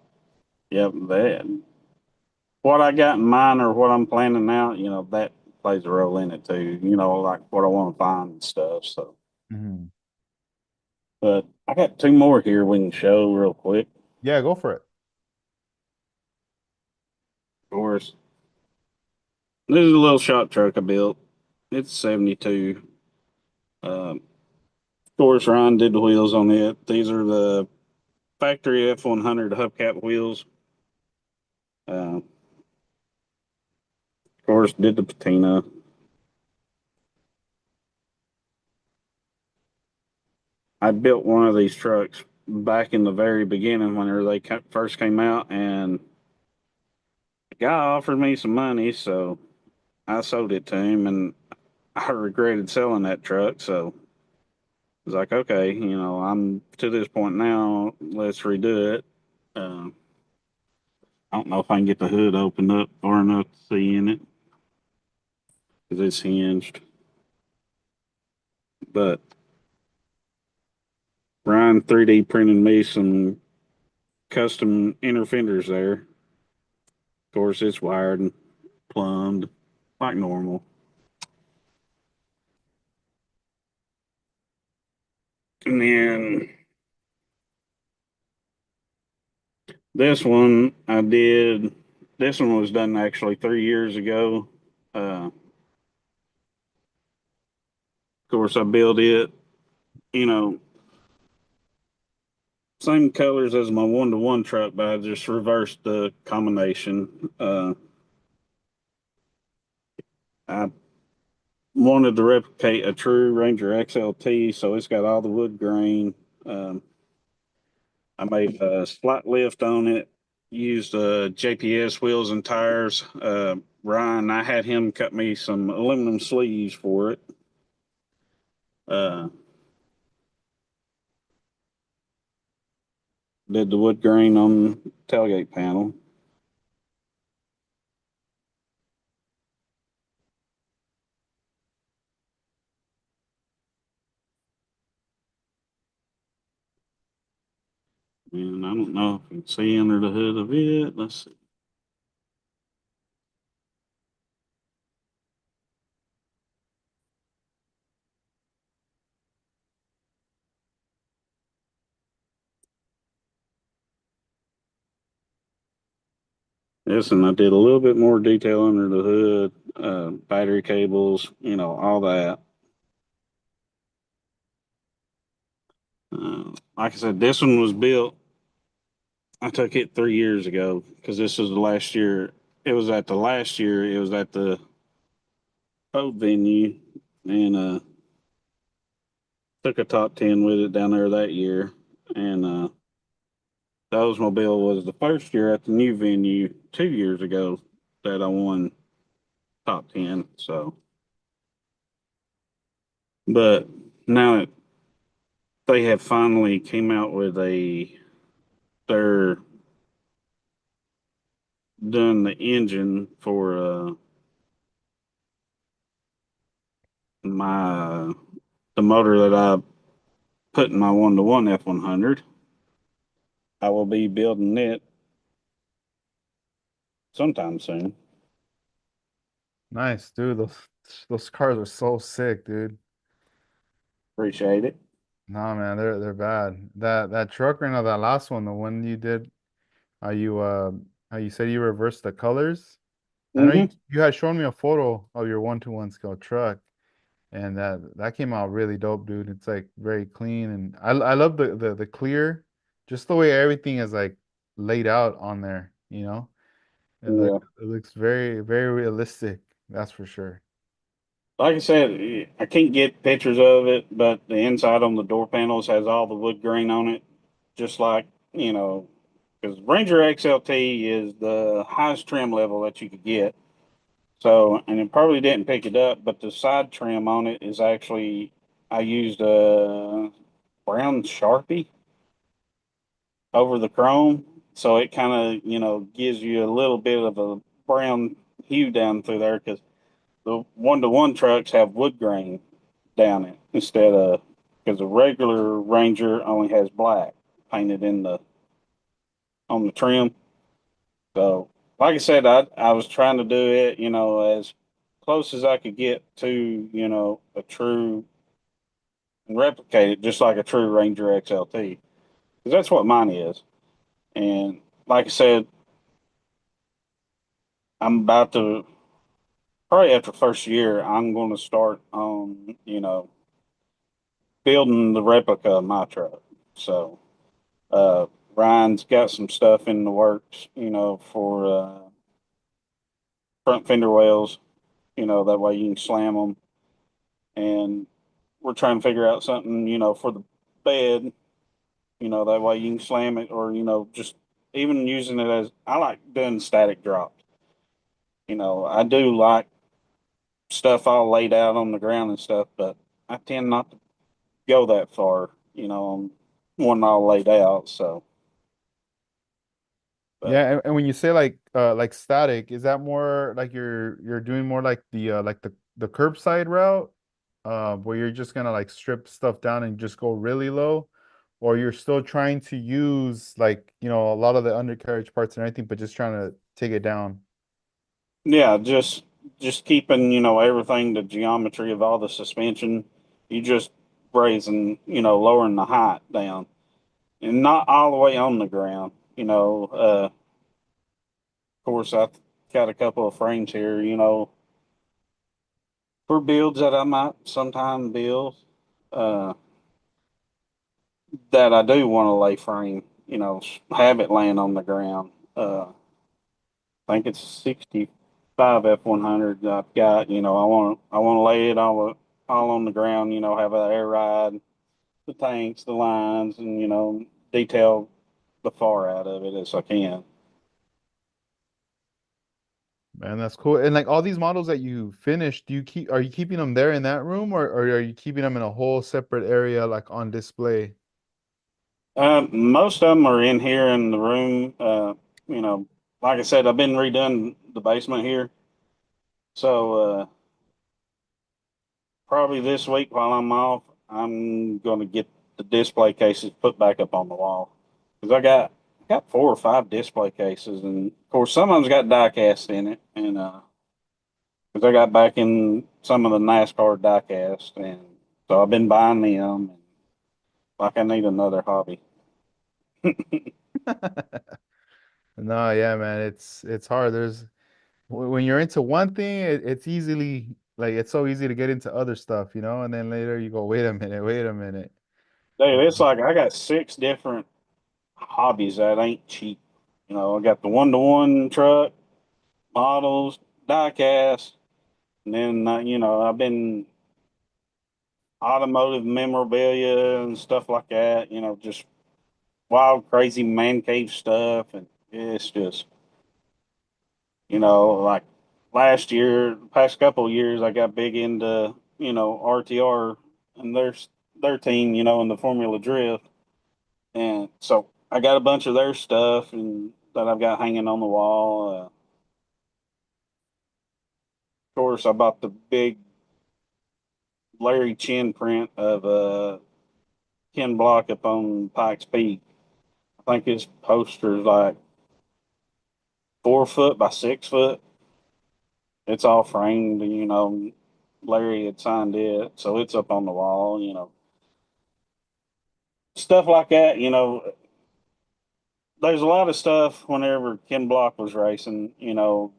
Yep. That. What I got in mind or what I'm planning out, that plays a role in it too. Like what I want to find and stuff. So, Mhm. but I got two more here we can show real quick. Yeah, go for it. Of course, this is a little shop truck I built. It's 72. Of course, Ryan did the wheels on it. These are the factory F100 hubcap wheels. Of course, did the patina. I built one of these trucks back in the very beginning whenever they first came out, and the guy offered me some money, so I sold it to him, and I regretted selling that truck. So I was like, okay, I'm to this point now. Let's redo it. Uh, I don't know if I can get the hood opened up far enough to see in it because it's hinged. But Ryan 3D printed me some custom inner fenders there. Of course, it's wired and plumbed like normal. And then this one I did. This one was done actually 3 years ago. Of course, I built it. You know, same colors as my 1-to-1 truck, but I just reversed the combination. I wanted to replicate a true Ranger XLT, so it's got all the wood grain. Um, I made a flat lift on it, used JPS wheels and tires. Ryan, I had him cut me some aluminum sleeves for it. Uh, did the wood grain on tailgate panel. And I don't know if you can see under the hood of it. Let's see. Yes, and I did a little bit more detail under the hood, battery cables, all that. Like I said, this one was built. I took it 3 years ago because this was the last year. It was at the last year. It was at the boat venue, and took a top 10 with it down there that year. And the Oldsmobile was the first year at the new venue 2 years ago that I won top 10. So, but now that they have finally came out with they're done the engine for my the motor that I put in my 1-to-1 F100. I will be building it sometime soon. Nice, dude. Those cars are so sick, dude. Appreciate it. Nah, man, they're bad. That truck right now, that last one, the one you did, how you how you said you reversed the colors. I know Hmm. you had shown me a photo of your 1-to-1 scale truck, and that came out really dope, dude. It's like very clean, and I love the clear, just the way everything is like laid out on there, you know? Yeah. It looks very realistic, that's for sure. Like I said, I can't get pictures of it, but the inside on the door panels has all the wood grain on it, just like, because Ranger XLT is the highest trim level that you could get. So, and it probably didn't pick it up, but the side trim on it is actually, I used a brown Sharpie over the chrome. So it kind of, gives you a little bit of a brown hue down through there because the 1-to-1 trucks have wood grain down it instead of, because the regular Ranger only has black painted in the on the trim. So, like I said, I was trying to do it, as close as I could get to, a true replicate it just like a true Ranger XLT, because that's what mine is. And like I said, I'm about to probably after first year, I'm going to start on, building the replica of my truck. So, uh, Ryan's got some stuff in the works, for front fender wells, that way you can slam them. And we're trying to figure out something, for the bed, that way you can slam it or, just even using it as I like doing static drops. I do like stuff all laid out on the ground and stuff, but I tend not to go that far, on one all laid out. So, but Yeah, and when you say like static, is that more like you're doing more like the curbside route, where you're just gonna like strip stuff down and just go really low, or you're still trying to use like, a lot of the undercarriage parts and everything, but just trying to take it down. yeah, just keeping, everything, the geometry of all the suspension, you just raising, lowering the height down and not all the way on the ground. Of course, I've got a couple of frames here, for builds that I might sometime build, uh, that I do want to lay frame, have it laying on the ground. I think it's 65 F100 that I've got. I want to lay it all on the ground. Have an air ride, the tanks, the lines, and detail the far out of it as I can. Man, that's cool. And like all these models that you finished, are you keeping them there in that room, or are you keeping them in a whole separate area like on display? Most of them are in here in the room. You know, like I said, I've been redoing the basement here, so probably this week while I'm off, I'm going to get the display cases put back up on the wall because I got 4 or 5 display cases, and of course some of them's got die cast in it, and because I got back in some of the NASCAR die cast, and so I've been buying them. Like I need another hobby. No, yeah, man, it's hard. When you're into one thing, it's easily like it's so easy to get into other stuff, and then later you go, wait a minute. Dude, it's like I got 6 different hobbies that ain't cheap. I got the one-to-one truck, models, die cast, and then I've been automotive memorabilia and stuff like that. Just wild, crazy man cave stuff, and it's just like last year, past couple of years, I got big into RTR and their team, in the Formula Drift, and so I got a bunch of their stuff and that I've got hanging on the wall. Of course, I bought the big Larry Chin print of Ken Block up on Pikes Peak. I think his poster's like 4 foot by 6 foot. It's all framed. Larry had signed it, so it's up on the wall. Stuff like that. There's a lot of stuff whenever Ken Block was racing.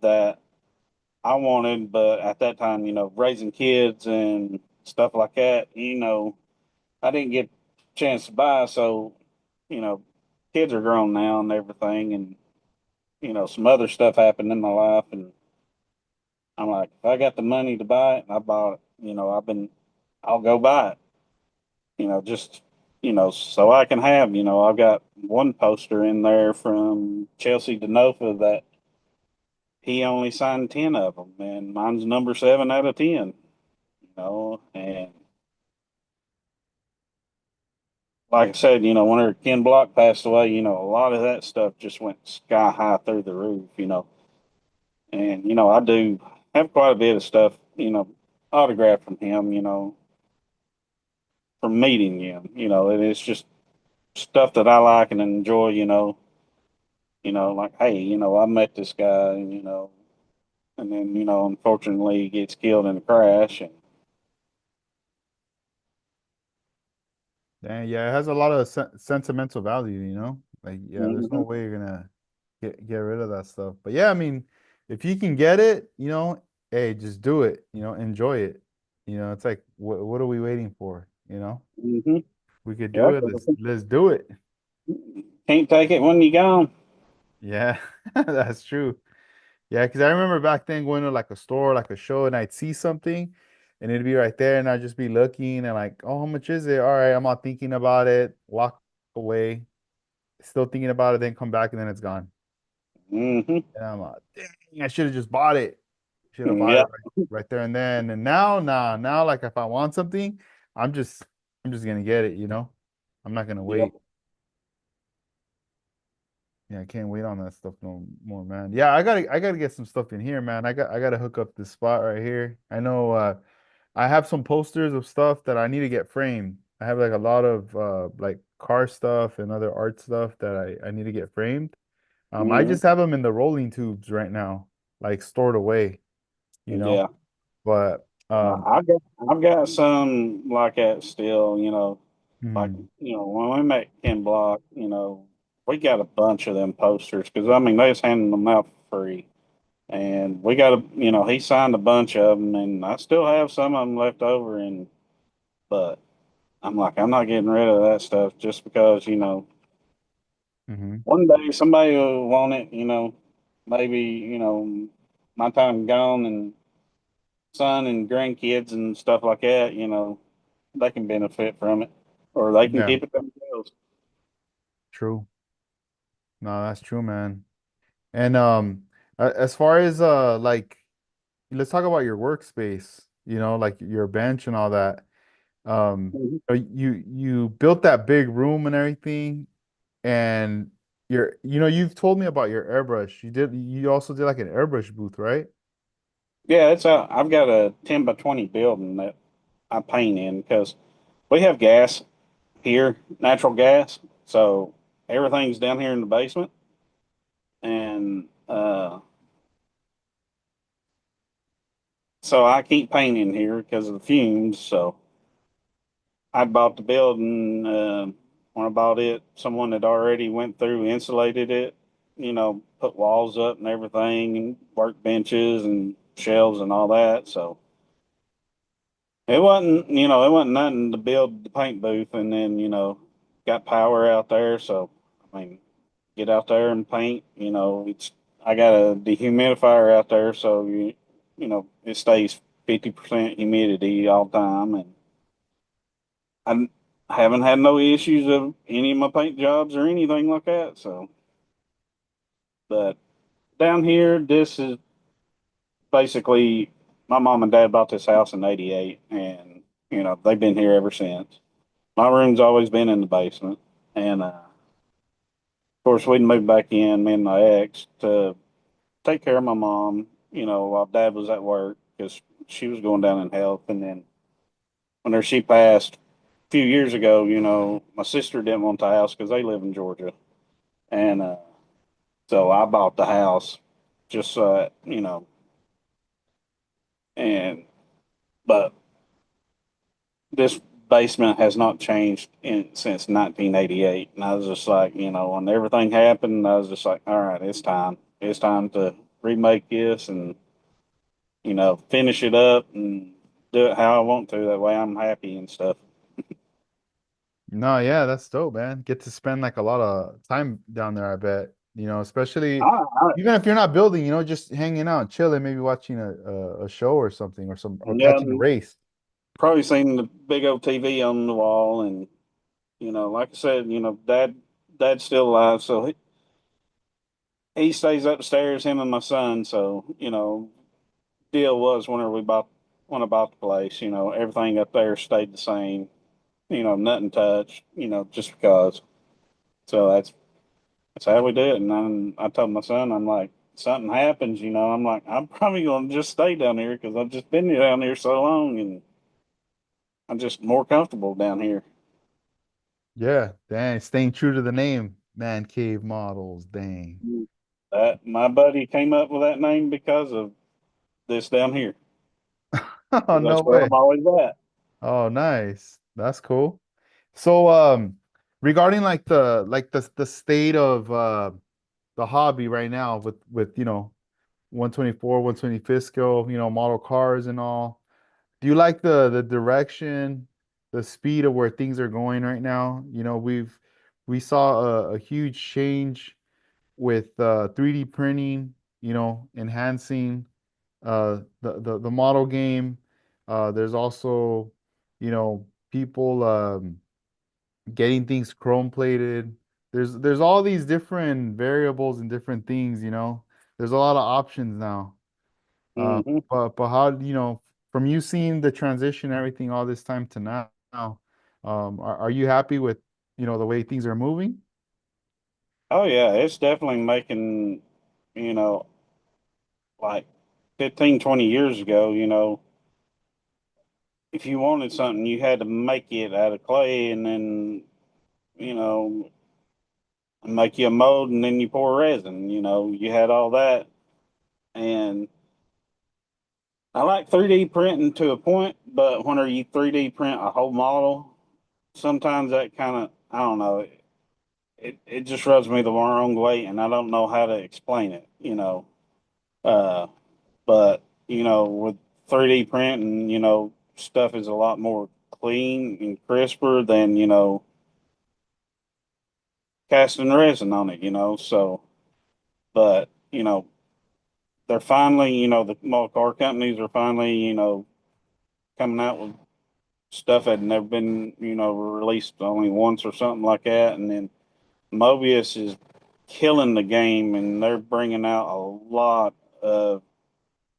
That I wanted, but at that time, raising kids and stuff like that. I didn't get a chance to buy, so you know, kids are grown now and everything, and some other stuff happened in my life, and I'm like, if I got the money to buy it, I bought it. I'll go buy it. Just so I can have. I've got one poster in there from Chelsea DeNofa that he only signed 10 of them, and mine's number 7 out of 10. And like I said, whenever Ken Block passed away, a lot of that stuff just went sky high through the roof. And I do have quite a bit of stuff, autographed from him, from meeting him, and it's just stuff that I like and enjoy, like, hey, I met this guy, and then, unfortunately he gets killed in a crash. And And yeah, it has a lot of sentimental value. Like, yeah, there's no Mhm. way you're gonna get rid of that stuff. But yeah, I mean, if you can get it, hey, just do it, enjoy it. It's like what are we waiting for? Mhm. We could Yeah, do it. 'cause Let's do it. can't take it when you're gone. Yeah, that's true. Yeah, because I remember back then going to like a store, like a show, and I'd see something and it'd be right there, and I'd just be looking and like, oh, how much is it? All right, I'm not thinking about it, walk away, still thinking about it, then come back and then it's gone. Hmm. And I'm like, dang, I should have just bought it. Should have bought it Yeah. right there and then. And now, nah, now like if I want something, I'm just I'm just gonna get it. I'm not gonna Yeah. wait. Yeah, I can't wait on that stuff no more, man. Yeah, I gotta get some stuff in here, man. I gotta hook up this spot right here. I know I have some posters of stuff that I need to get framed. I have like a lot of like car stuff and other art stuff that I need to get framed. I Hmm. just have them in the rolling tubes right now, like stored away, you know. Yeah. But I've got some like that still, like, hmm, when we met Ken Block, we got a bunch of them posters because I mean, they was handing them out for free. And we got he signed a bunch of them, and I still have some of them left over. But I'm like, I'm not getting rid of that stuff just because, hmm, one day somebody will want it, maybe, my time gone and son and grandkids and stuff like that, they can benefit from it or they can yeah, keep it themselves. true. No, that's true, man. And as far as like let's talk about your workspace, like your bench and all that. Mhm. You built that big room and everything, and you've told me about your airbrush. You also did like an airbrush booth, right? Yeah, I've got a 10 by 20 building that I paint in because we have gas here, natural gas. So everything's down here in the basement. And so I keep painting here because of the fumes. So I bought the building. When I bought it, someone had already went through, insulated it, put walls up and everything, and work benches and shelves and all that. So it wasn't nothing to build the paint booth, and then got power out there. So I mean, get out there and paint. I got a dehumidifier out there, so it stays 50% humidity all the time, and I haven't had no issues of any of my paint jobs or anything like that. So, but down here, this is basically my mom and dad bought this house in '88, and they've been here ever since. My room's always been in the basement, and of course we moved back in, me and my ex, to take care of my mom. While dad was at work because she was going down in health, and then whenever she passed a few years ago, my sister didn't want the house because they live in Georgia, and so I bought the house just so and but this basement has not changed since 1988. And I was just like, when everything happened, I was just like, all right, it's time. It's time to remake this and, finish it up and do it how I want to. That way I'm happy and stuff. No, yeah, that's dope, man. Get to spend like a lot of time down there, I bet. I, Especially I, even if you're not building, just hanging out, chilling, maybe watching a show or something or yeah, catching a race. probably seen the big old TV on the wall. And, like I said, dad's still alive. So he stays upstairs, him and my son. So, deal was whenever when I bought the place, everything up there stayed the same. Nothing touched. Just because. So that's how we do it. And I told my son, I'm like, something happens, I'm like, I'm probably gonna just stay down here because I've just been down here so long, and I'm just more comfortable down here. Yeah, dang, staying true to the name, Man Cave Models, dang. That my buddy came up with that name because of this down here. Oh, 'Cause no that's where way. I'm always at. Oh, nice. That's cool. So, regarding like the state of the hobby right now with 124, 125th scale, model cars and all. Do you like the direction, the speed of where things are going right now? We saw a huge change with 3D printing, enhancing the model game. There's also, people getting things chrome plated. There's all these different variables and different things. There's a lot of options now. Uh, Hmm. but how, from you seeing the transition, everything all this time to now, are you happy with, the way things are moving? Oh yeah, it's definitely making, you know, like 15, 20 years ago, if you wanted something, you had to make it out of clay and then, you know, make you a mold and then you pour resin. You had all that. And I like 3D printing to a point, but whenever you 3D print a whole model, sometimes that kind of, I don't know, it just rubs me the wrong way and I don't know how to explain it. Uh, but, with 3D printing, stuff is a lot more clean and crisper than, casting resin on it. So, but they're finally, the small car companies are finally, coming out with stuff that had never been, released only once or something like that. And then Mobius is killing the game, and they're bringing out a lot of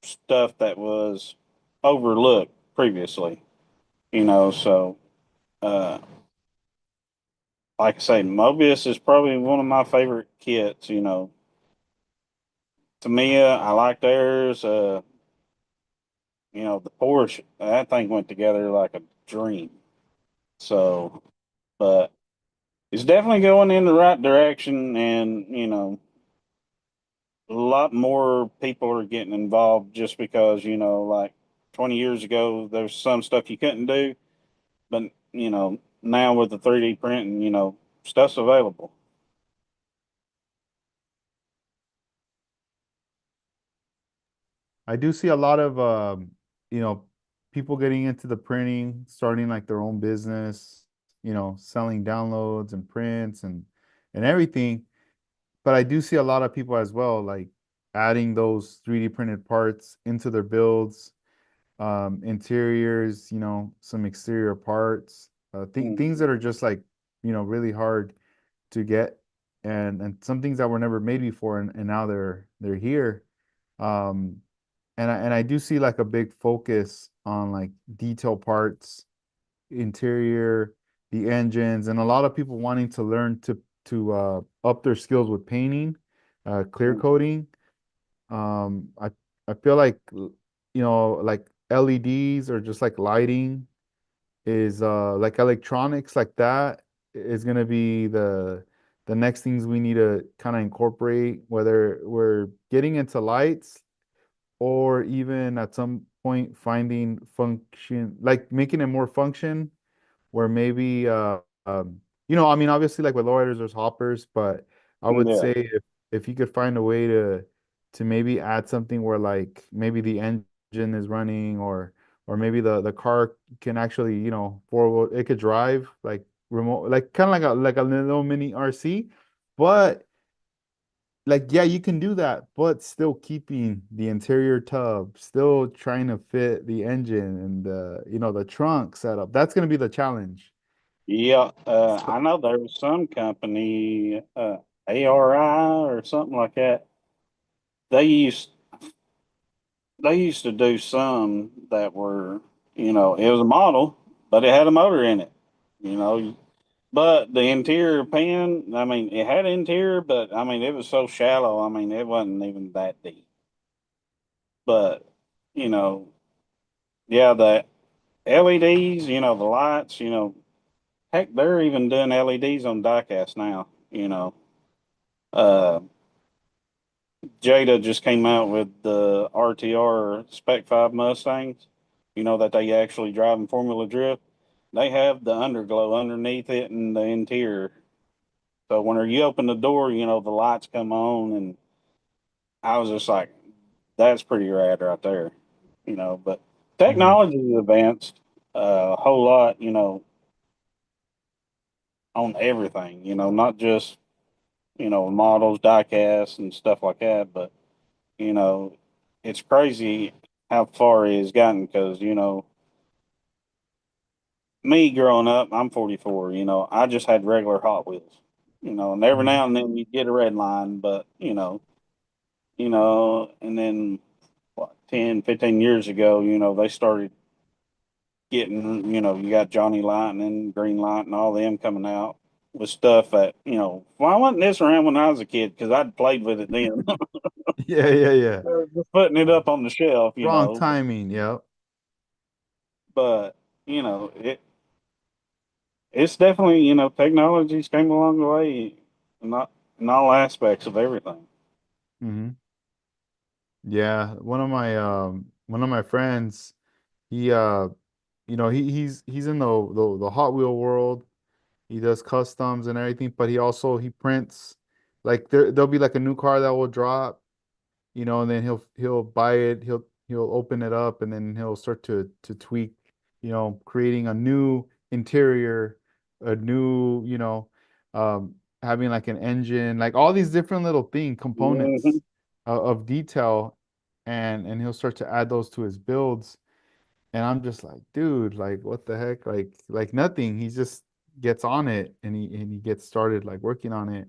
stuff that was overlooked previously. So uh, like I say, Mobius is probably one of my favorite kits. Tamiya, I like theirs. The Porsche, that thing went together like a dream. So, but it's definitely going in the right direction, and a lot more people are getting involved just because like 20 years ago, there's some stuff you couldn't do, but now with the 3D printing, stuff's available. I do see a lot of you know, people getting into the printing, starting like their own business, selling downloads and prints and everything. But I do see a lot of people as well, like adding those 3D printed parts into their builds, interiors, some exterior parts, things Mhm. that are just like, really hard to get, and some things that were never made before, and now they're here. Um, and I do see like a big focus on like detail parts, interior, the engines, and a lot of people wanting to learn to up their skills with painting, clear coating. I feel like like LEDs or just like lighting is like electronics like that is gonna be the next things we need to kind of incorporate, whether we're getting into lights or even at some point finding function, like making it more function, where maybe I mean, obviously like with lowriders there's hoppers, but I would Yeah. say if you could find a way to maybe add something where like maybe the engine is running, or maybe the car can actually, it could drive like remote, like kind of like a little mini RC, but like, yeah, you can do that, but still keeping the interior tub, still trying to fit the engine and the trunk setup. That's gonna be the challenge. Yeah, So, I know there was some company, ARI or something like that. They used they used to do some that were, it was a model, but it had a motor in it. You know, but the interior pan, I mean, it had interior, but I mean, it was so shallow. I mean, it wasn't even that deep. But you know, yeah, the LEDs, the lights, heck, they're even doing LEDs on diecast now. Uh, Jada just came out with the RTR Spec 5 Mustangs, that they actually drive in Formula Drift. They have the underglow underneath it and the interior. So when you open the door, the lights come on. And I was just like, that's pretty rad right there. But mhm, technology is advanced a whole lot, on everything, not just, models, diecasts, and stuff like that, but you know, it's crazy how far it has gotten because, me growing up, I'm 44, I just had regular Hot Wheels, and every mhm. now and then you get a red line, but, and then what, 10, 15 years ago, they started getting, you got Johnny Lightning, Green Light, and all them coming out with stuff that, why wasn't this around when I was a kid? Because I'd played with it then. Yeah, yeah, yeah. Just putting it up on the shelf, Wrong timing. Yep. but it's definitely, technology's came a long way, not in all aspects of everything. Hmm. Yeah, one of my friends, he he's in the Hot Wheel world. He does customs and everything, but he prints, like there'll be like a new car that will drop, and then he'll buy it, he'll open it up, and then he'll start to tweak, creating a new interior, a new, having like an engine, like all these different little Hmm. components of detail, and he'll start to add those to his builds. And I'm just like, dude, like what the heck? Like nothing. He just gets on it, and he gets started like working on it.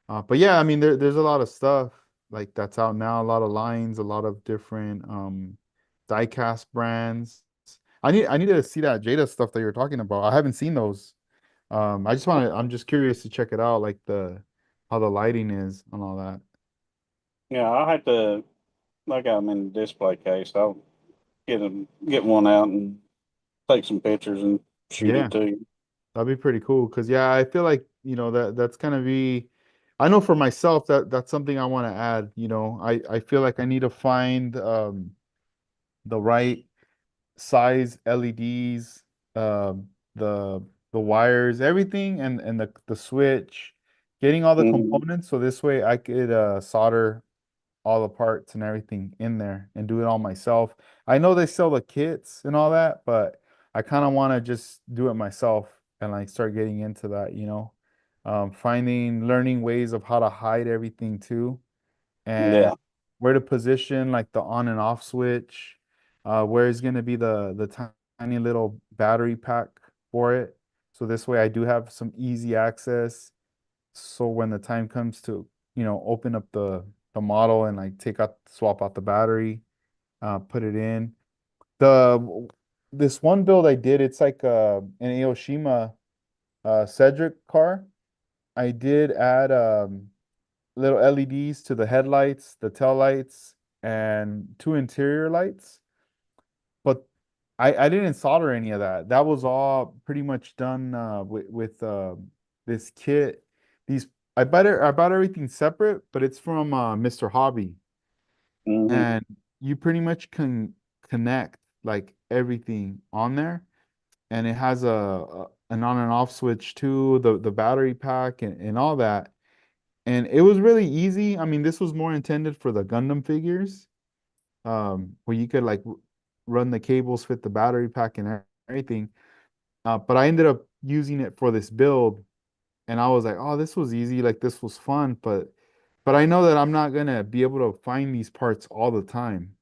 But yeah, I mean, there's a lot of stuff like that's out now, a lot of lines, a lot of different diecast brands. I need to see that Jada stuff that you're talking about. I haven't seen those. I'm just curious to check it out, like the how the lighting is and all that. Yeah, I'll have to, like I'm in the display case, I'll get one out and take some pictures and shoot it Yeah, to you. that'd be pretty cool. Cause yeah, I feel like, that's gonna be, I know for myself that that's something I want to add. I feel like I need to find the right size LEDs, the wires, everything, and the switch, getting all the Hmm. components so this way I could solder. all the parts and everything in there and do it all myself. I know they sell the kits and all that, but I kind of want to just do it myself and like start getting into that, you know. Learning ways of how to hide everything too, and Yeah. where to position like the on and off switch, where is going to be the tiny little battery pack for it. So this way I do have some easy access. So when the time comes to, open up the model and like swap out the battery, put it in. The this one build I did, it's like an Aoshima Cedric car. I did add little LEDs to the headlights, the tail lights, and two interior lights. But I didn't solder any of that. That was all pretty much done with this kit. These I bought everything separate, but it's from Mr. Hobby, Hmm. and you pretty much can connect like everything on there, and it has an on and off switch too, the battery pack and all that. And it was really easy. I mean, this was more intended for the Gundam figures, where you could like run the cables, fit the battery pack and everything. But I ended up using it for this build, and I was like, oh, this was easy, like this was fun, but I know that I'm not gonna be able to find these parts all the time,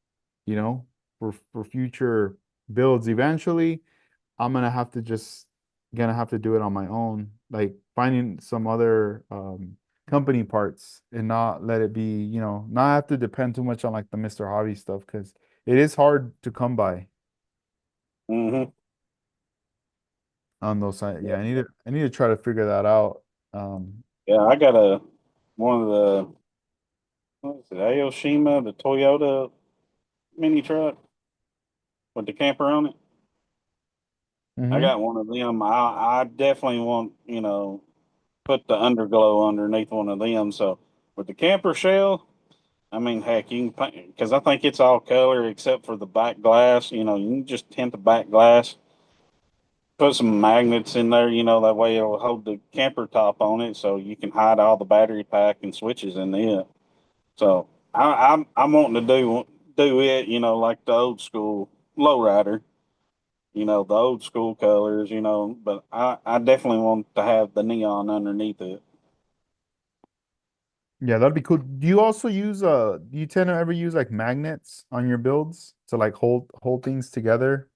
you know, for future builds. Eventually, I'm gonna have to do it on my own, like finding some other company parts and not let it be, not have to depend too much on like the Mr. Hobby stuff because it is hard to come by Hmm. on those sites. Yeah. Yeah, I need to try to figure that out. Um, Yeah. I got one of the, what is it, Aoshima, the Toyota mini truck with the camper on it. I mhm. got one of them. I definitely want, put the underglow underneath one of them. So with the camper shell, I mean, heck, you can paint because I think it's all color except for the back glass. You can just tint the back glass, put some magnets in there. That way it'll hold the camper top on it, so you can hide all the battery pack and switches in it. So I'm wanting to do it. Like the old school lowrider. The old school colors. But I definitely want to have the neon underneath it. Yeah, that'd be cool. Do you tend to ever use like magnets on your builds to like hold things together?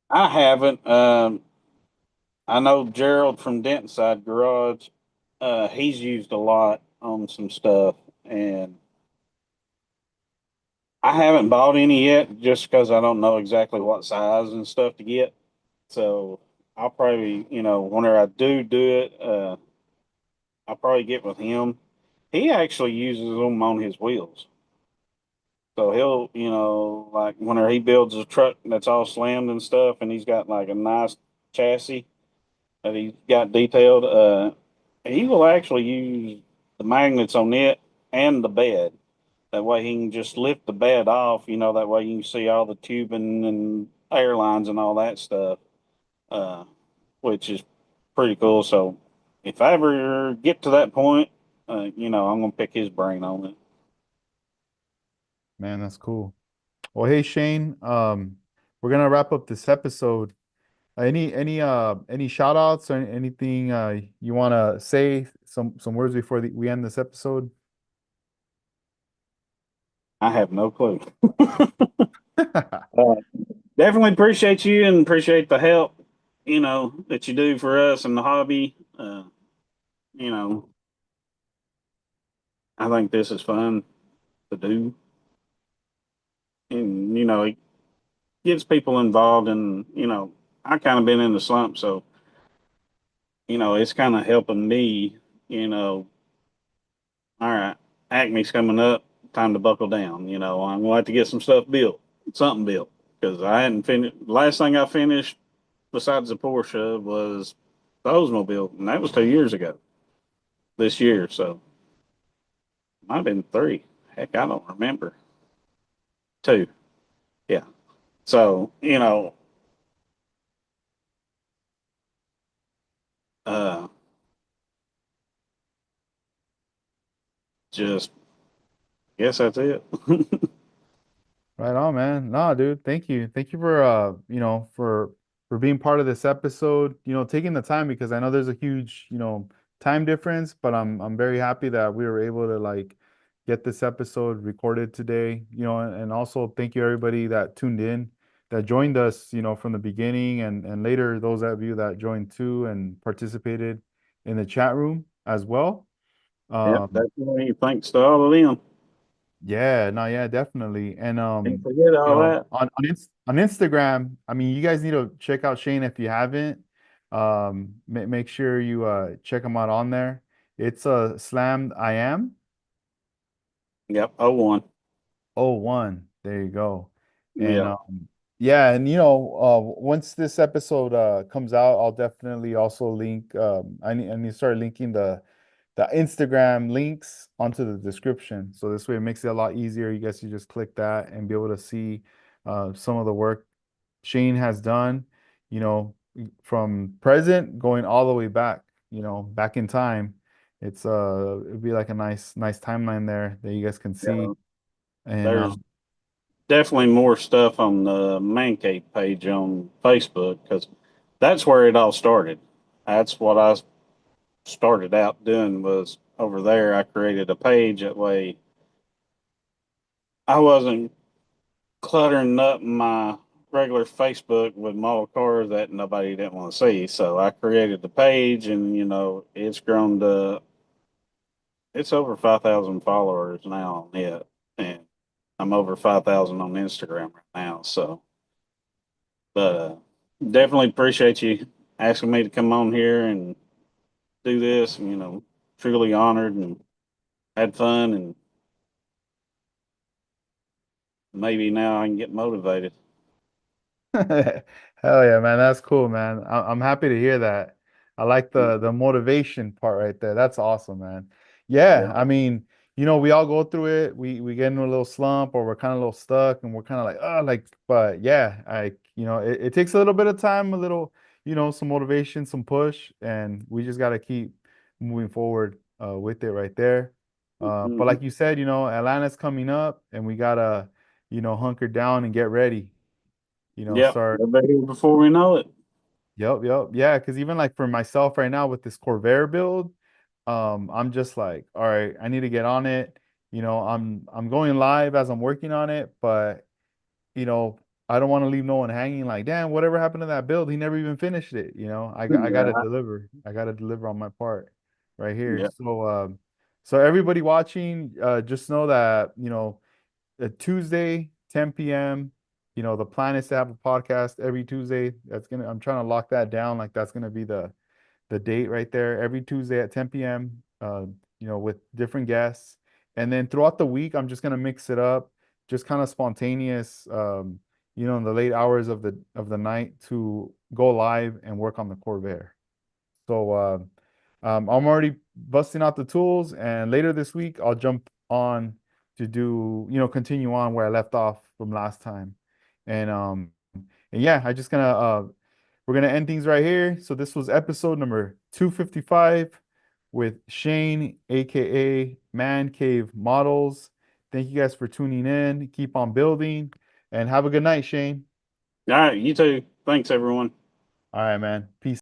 I haven't. I know Gerald from Dentside Garage. He's used a lot on some stuff, and I haven't bought any yet, just because I don't know exactly what size and stuff to get. So I'll probably, whenever I do it, I'll probably get with him. He actually uses them on his wheels, so he'll, like whenever he builds a truck that's all slammed and stuff, and he's got like a nice chassis that he's got detailed. He will actually use the magnets on it and the bed. That way he can just lift the bed off. That way you can see all the tubing and airlines and all that stuff, uh, which is pretty cool. So if I ever get to that point, I'm gonna pick his brain on it. Man, that's cool. Well, hey Shane, we're gonna wrap up this episode. Any shout outs or anything you wanna say? Some words before we end this episode? I have no clue. Uh, Definitely appreciate you and appreciate the help, that you do for us and the hobby. You know, I think this is fun to do, and it gets people involved. And I kind of been in the slump, so it's kind of helping me. You know, all right, Acme's coming up, time to buckle down. I'm going to have to get some stuff built, something built, because I hadn't finished. Last thing I finished besides the Porsche was the Oldsmobile, and that was 2 years ago. This year, so might have been three. Heck, I don't remember. Two, yeah. So uh, just Guess that's it. Right on, man. No, dude, thank you. Thank you for for being part of this episode, taking the time because I know there's a huge, time difference, but I'm very happy that we were able to like get this episode recorded today, and also thank you everybody that tuned in, that joined us, from the beginning and later those of you that joined too and participated in the chat room as well. Yep, Um, definitely. Thanks to all of them. Yeah, no, yeah, definitely. And Can't forget all that. on Instagram, I mean, you guys need to check out Shane if you haven't. Make sure you check him out on there. It's slammed I am Yep. Oh one. oh one. There you go. And Yep. yeah, and once this episode comes out, I'll definitely also link I need to start linking the Instagram links onto the description. So this way it makes it a lot easier. You guys can just click that and be able to see some of the work Shane has done, from present going all the way back, back in time. It'd be like a nice timeline there that you guys can see. Yeah. And There's definitely more stuff on the Man Cave page on Facebook because that's where it all started. That's what I started out doing was over there. I created a page that way I wasn't cluttering up my regular Facebook with model cars that nobody didn't want to see. So I created the page, and it's grown to it's over 5,000 followers now on it, and I'm over 5,000 on Instagram right now. So, but definitely appreciate you asking me to come on here and do this. And, truly honored and had fun, and maybe now I can get motivated. Hell yeah, man. That's cool, man. I'm happy to hear that. I like the motivation part right there. That's awesome, man. Yeah, Yeah, I mean, we all go through it. We get into a little slump or we're kind of a little stuck and we're kind of like, oh, like, but yeah, it takes a little bit of time, a little, some motivation, some push, and we just got to keep moving forward with it right there. But hmm like you said, Atlanta's coming up and we gotta, hunker down and get ready, yep, start. they'll be here before we know it. Yep, yep. Yeah, because even like for myself right now with this Corvair build, I'm just like, all right, I need to get on it. I'm going live as I'm working on it, but you know, I don't want to leave no one hanging like, damn, whatever happened to that build? He never even finished it. I gotta Yeah, deliver. I gotta deliver on my part right here. yep. So everybody watching, just know that, Tuesday, 10 p.m. The plan is to have a podcast every Tuesday. I'm trying to lock that down. Like that's gonna be the date right there. Every Tuesday at 10 p.m. With different guests. And then throughout the week, I'm just gonna mix it up, just kind of spontaneous, in the late hours of the night to go live and work on the Corvair. So I'm already busting out the tools, and later this week I'll jump on to do, continue on where I left off from last time. And yeah, I just gonna we're gonna end things right here. So this was episode number 255 with Shane, aka Man Cave Models. Thank you guys for tuning in. Keep on building and have a good night, Shane. All right, you too. Thanks, everyone. All right, man. Peace.